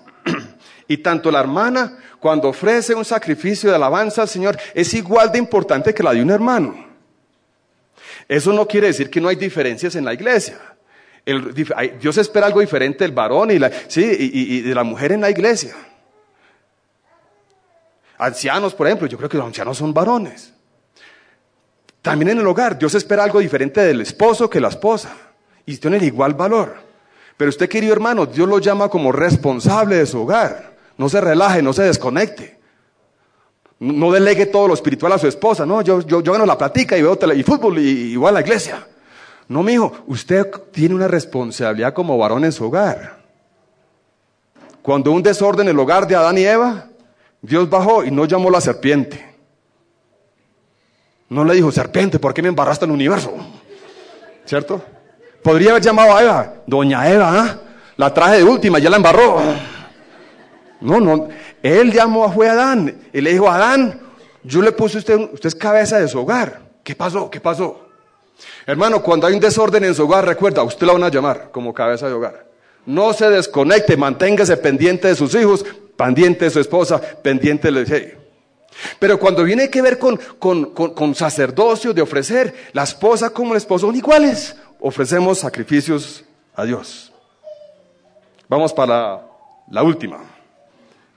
Y tanto la hermana, cuando ofrece un sacrificio de alabanza al Señor, es igual de importante que la de un hermano. Eso no quiere decir que no hay diferencias en la iglesia. Dios espera algo diferente del varón y de la mujer en la iglesia. Ancianos, por ejemplo, yo creo que los ancianos son varones. También en el hogar, Dios espera algo diferente del esposo que la esposa. Y tienen igual valor. Pero usted, querido hermano, Dios lo llama como responsable de su hogar. No se relaje, no se desconecte. No delegue todo lo espiritual a su esposa. No, yo gano la platica y veo y fútbol y voy a la iglesia. No, mijo, usted tiene una responsabilidad como varón en su hogar. Cuando un desorden en el hogar de Adán y Eva, Dios bajó y no llamó a la serpiente. No le dijo, serpiente, ¿por qué me embarraste el universo? ¿Cierto? Podría haber llamado a Eva, doña Eva, ¿eh? La traje de última, ya la embarró. No, él llamó a Adán y le dijo, Adán, yo le puse usted es cabeza de su hogar. ¿Qué pasó? Hermano, cuando hay un desorden en su hogar, recuerda, usted la van a llamar como cabeza de hogar. No se desconecte, manténgase pendiente de sus hijos, pendiente de su esposa, pendiente de... Pero cuando viene que ver con sacerdocio de ofrecer, la esposa como el esposo son iguales. Ofrecemos sacrificios a Dios. Vamos para la última.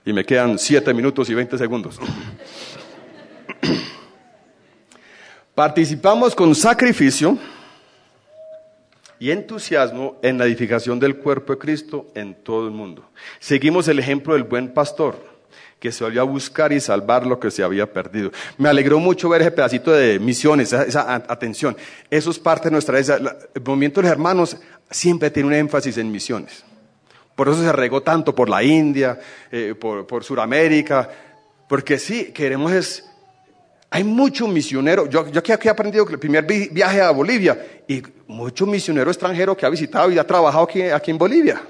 Y me quedan 7 minutos y 20 segundos. Participamos con sacrificio y entusiasmo en la edificación del cuerpo de Cristo en todo el mundo. Seguimos el ejemplo del buen pastor, que se volvió a buscar y salvar lo que se había perdido. Me alegró mucho ver ese pedacito de misiones, esa atención. Eso es parte de nuestra vida. El movimiento de los hermanos siempre tiene un énfasis en misiones. Por eso se regó tanto por la India, por Sudamérica, porque sí, queremos hay muchos misioneros. Yo aquí he aprendido que el primer viaje a Bolivia, y muchos misioneros extranjeros que ha visitado y ha trabajado aquí en Bolivia.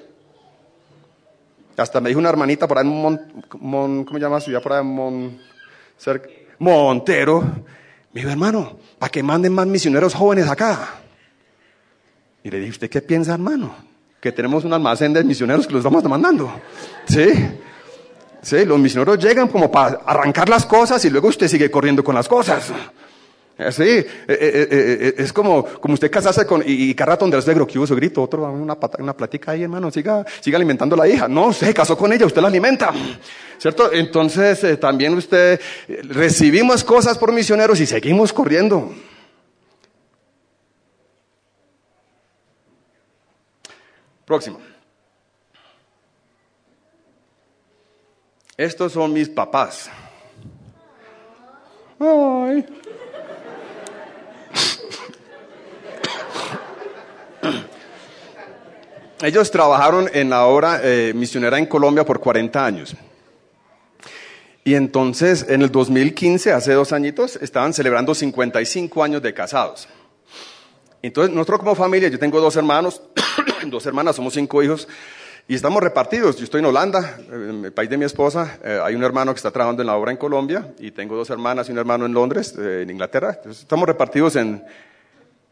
Hasta me dijo una hermanita por ahí en ¿cómo se llama la ciudad? Por ahí en Montero. Me dijo, hermano, para que manden más misioneros jóvenes acá. Y le dije, ¿usted qué piensa, hermano? Que tenemos un almacén de misioneros que los estamos mandando. Sí, los misioneros llegan como para arrancar las cosas y luego usted sigue corriendo con las cosas. Sí, es como usted casarse y cada rato donde el suegro, que hubo suegrito, otro, una platica ahí, hermano, siga alimentando a la hija. No, usted se casó con ella, usted la alimenta, ¿cierto? Entonces también recibimos cosas por misioneros y seguimos corriendo. Próximo. Estos son mis papás. Ay. Ellos trabajaron en la obra misionera en Colombia por 40 años. Y entonces, en el 2015, hace 2 añitos, estaban celebrando 55 años de casados. Entonces, nosotros como familia, yo tengo 2 hermanos, 2 hermanas, somos 5 hijos, y estamos repartidos. Yo estoy en Holanda, en el país de mi esposa. Hay un hermano que está trabajando en la obra en Colombia, y tengo 2 hermanas y un hermano en Londres, en Inglaterra. Entonces, estamos repartidos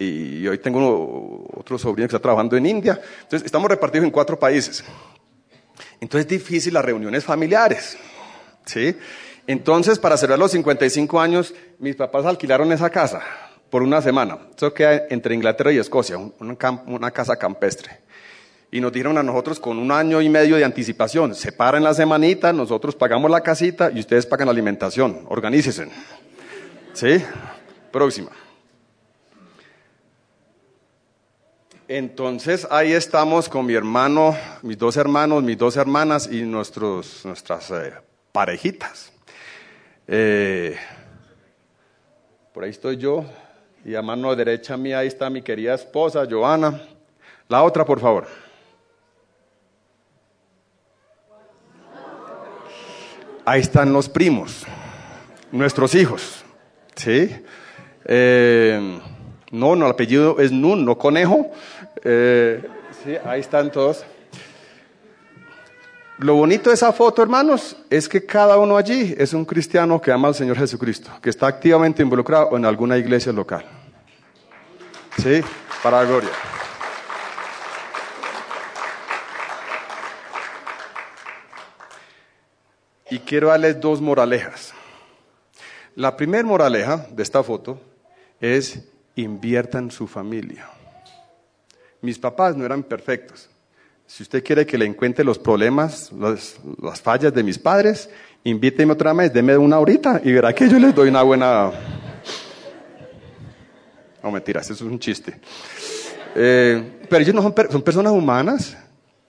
y hoy tengo otro sobrino que está trabajando en India. Entonces, estamos repartidos en 4 países. Entonces, es difícil las reuniones familiares, ¿sí? Entonces, para celebrar los 55 años, mis papás alquilaron esa casa por una semana. Eso queda entre Inglaterra y Escocia, una casa campestre. Y nos dijeron a nosotros con 1 año y medio de anticipación, separen la semanita, nosotros pagamos la casita y ustedes pagan la alimentación. Organícense. ¿Sí? Próxima. Entonces ahí estamos con mi hermano, mis 2 hermanos, mis 2 hermanas y nuestras parejitas. Por ahí estoy yo y a mano derecha mía ahí está mi querida esposa, Joana. La otra, por favor. Ahí están los primos, nuestros hijos, ¿sí? No, el apellido es Nun, no Conejo. Sí, ahí están todos. Lo bonito de esa foto, hermanos, es que cada uno allí es un cristiano que ama al Señor Jesucristo, que está activamente involucrado en alguna iglesia local. ¿Sí? Para la gloria. Y quiero darles 2 moralejas. La primera moraleja de esta foto es: inviertan en su familia. Mis papás no eran perfectos. Si usted quiere que le encuentre los problemas, las fallas de mis padres, invíteme otra vez, deme 1 horita y verá que yo les doy una buena... No, mentiras, eso es un chiste. Pero ellos no son personas humanas.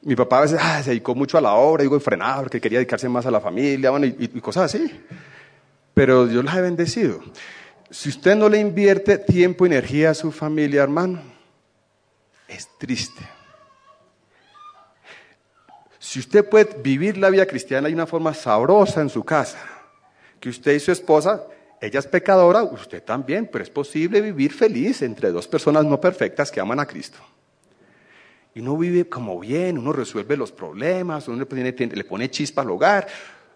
Mi papá a veces se dedicó mucho a la obra, digo, frenaba porque quería dedicarse más a la familia, bueno, y cosas así. Pero Dios las ha bendecido. Si usted no le invierte tiempo y energía a su familia, hermano, es triste. Si usted puede vivir la vida cristiana de una forma sabrosa en su casa, que usted y su esposa, ella es pecadora, usted también, pero es posible vivir feliz entre 2 personas no perfectas que aman a Cristo. Y uno vive como bien, uno resuelve los problemas, uno le pone chispa al hogar,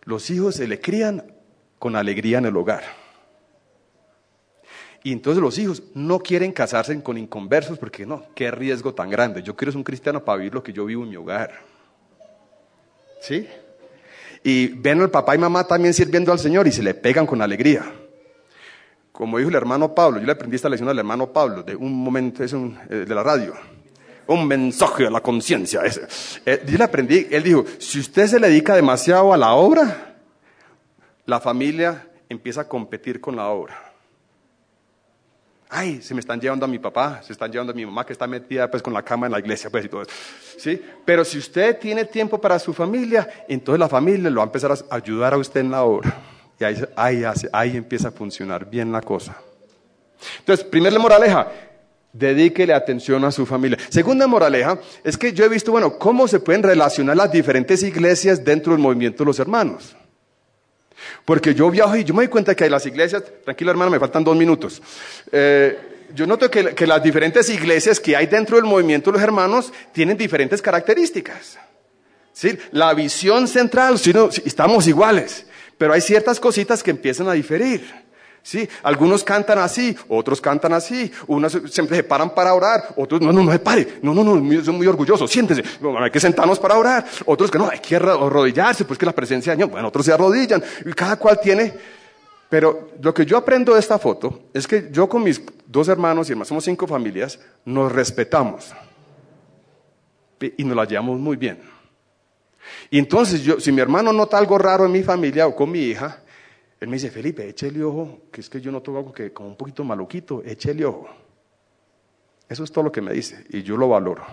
los hijos se le crían con alegría en el hogar. Y entonces los hijos no quieren casarse con inconversos porque no, qué riesgo tan grande. Yo quiero ser un cristiano para vivir lo que yo vivo en mi hogar. ¿Sí? Y ven al papá y mamá también sirviendo al Señor y se le pegan con alegría. Como dijo el hermano Pablo, yo le aprendí esta lección al hermano Pablo, de un momento de la radio. Un mensaje a la conciencia. Yo le aprendí, él dijo, si usted se le dedica demasiado a la obra, la familia empieza a competir con la obra. Ay, se me están llevando a mi papá, se están llevando a mi mamá que está metida pues con la cama en la iglesia, pues y todo eso. ¿Sí? Pero si usted tiene tiempo para su familia, entonces la familia lo va a empezar a ayudar a usted en la obra. Y ahí empieza a funcionar bien la cosa. Entonces, primera moraleja, dedíquele atención a su familia. Segunda moraleja, es que yo he visto, cómo se pueden relacionar las diferentes iglesias dentro del movimiento de los hermanos. Porque yo viajo y yo me doy cuenta que hay las iglesias, tranquilo hermano, me faltan 2 minutos. Yo noto que las diferentes iglesias que hay dentro del movimiento de los hermanos tienen diferentes características. ¿Sí? La visión central, estamos iguales, pero hay ciertas cositas que empiezan a diferir. ¿Sí? Algunos cantan así, otros cantan así, unos se paran para orar, otros no se pare, no, son muy orgullosos, siéntese, hay que sentarnos para orar, otros que no, hay que arrodillarse, pues que la presencia de Dios, otros se arrodillan, y cada cual tiene, pero lo que yo aprendo de esta foto, es que yo con mis 2 hermanos y hermanas, somos 5 familias, nos respetamos, y nos la llevamos muy bien, y entonces si mi hermano nota algo raro en mi familia o con mi hija, él me dice, Felipe, échele ojo, que es que yo noto algo que como un poquito maluquito, échele ojo. Eso es todo lo que me dice, y yo lo valoro.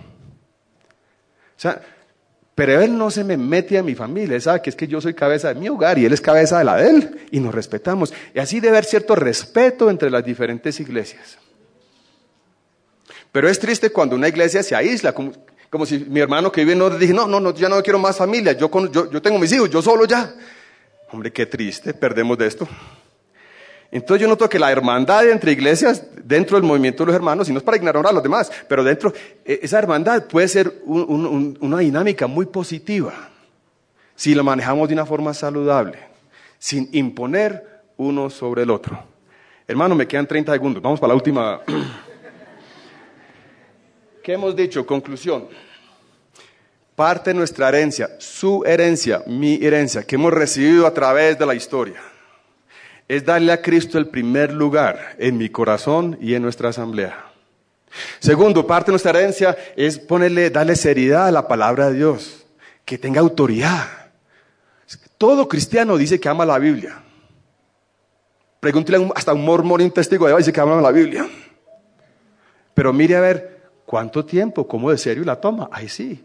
Pero él no se me mete a mi familia, él sabe que es que yo soy cabeza de mi hogar y él es cabeza de la de él, y nos respetamos. Y así debe haber cierto respeto entre las diferentes iglesias. Pero es triste cuando una iglesia se aísla, como si mi hermano que vive en dije, no, ya no quiero más familia, yo tengo mis hijos, yo solo ya. Hombre, qué triste, perdemos de esto. Entonces yo noto que la hermandad entre iglesias, dentro del movimiento de los hermanos, y no es para ignorar a los demás, pero dentro, esa hermandad puede ser una dinámica muy positiva, si la manejamos de una forma saludable, sin imponer uno sobre el otro. Hermano, me quedan 30 segundos, vamos para la última. ¿Qué hemos dicho? Conclusión. Parte de nuestra herencia, su herencia, mi herencia, que hemos recibido a través de la historia. es darle a Cristo el primer lugar en mi corazón y en nuestra asamblea. Segundo, parte de nuestra herencia es darle seriedad a la palabra de Dios, que tenga autoridad. Todo cristiano dice que ama la Biblia. Pregúntele hasta un mormón y un testigo de Jehová dice que ama la Biblia. Pero mire a ver, ¿cuánto tiempo? ¿Cómo de serio la toma? Ay, sí.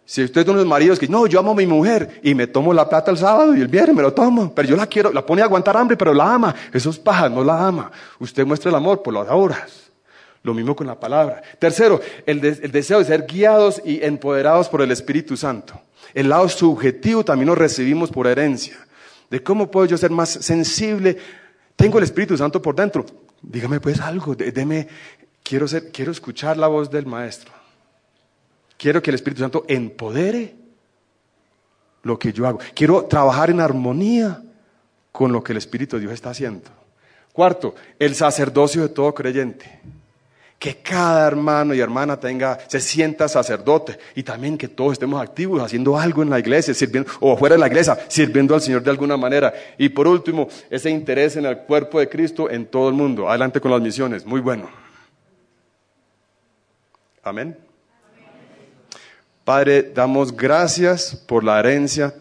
Si usted es uno de los maridos que no, yo amo a mi mujer y me tomo la plata el sábado y el viernes me lo tomo, pero yo la quiero, la pone a aguantar hambre, pero la ama. Eso es paja, no la ama. Usted muestra el amor por las obras. Lo mismo con la palabra. Tercero, el deseo de ser guiados y empoderados por el Espíritu Santo. El lado subjetivo también lo recibimos por herencia. De cómo puedo yo ser más sensible. Tengo el Espíritu Santo por dentro. Dígame pues algo, quiero escuchar la voz del Maestro. Quiero que el Espíritu Santo empodere lo que yo hago. Quiero trabajar en armonía con lo que el Espíritu de Dios está haciendo. Cuarto, el sacerdocio de todo creyente. Que cada hermano y hermana se sienta sacerdote y también que todos estemos activos haciendo algo en la iglesia, sirviendo, o fuera de la iglesia, sirviendo al Señor de alguna manera. Y por último, ese interés en el cuerpo de Cristo en todo el mundo. Adelante con las misiones, muy bueno. Amén. Padre, damos gracias por la herencia,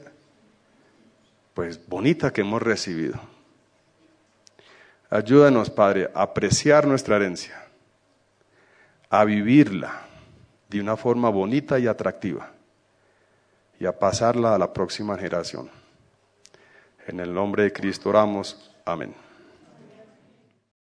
pues bonita que hemos recibido. Ayúdanos, Padre, a apreciar nuestra herencia, a vivirla de una forma bonita y atractiva y a pasarla a la próxima generación. En el nombre de Cristo oramos. Amén.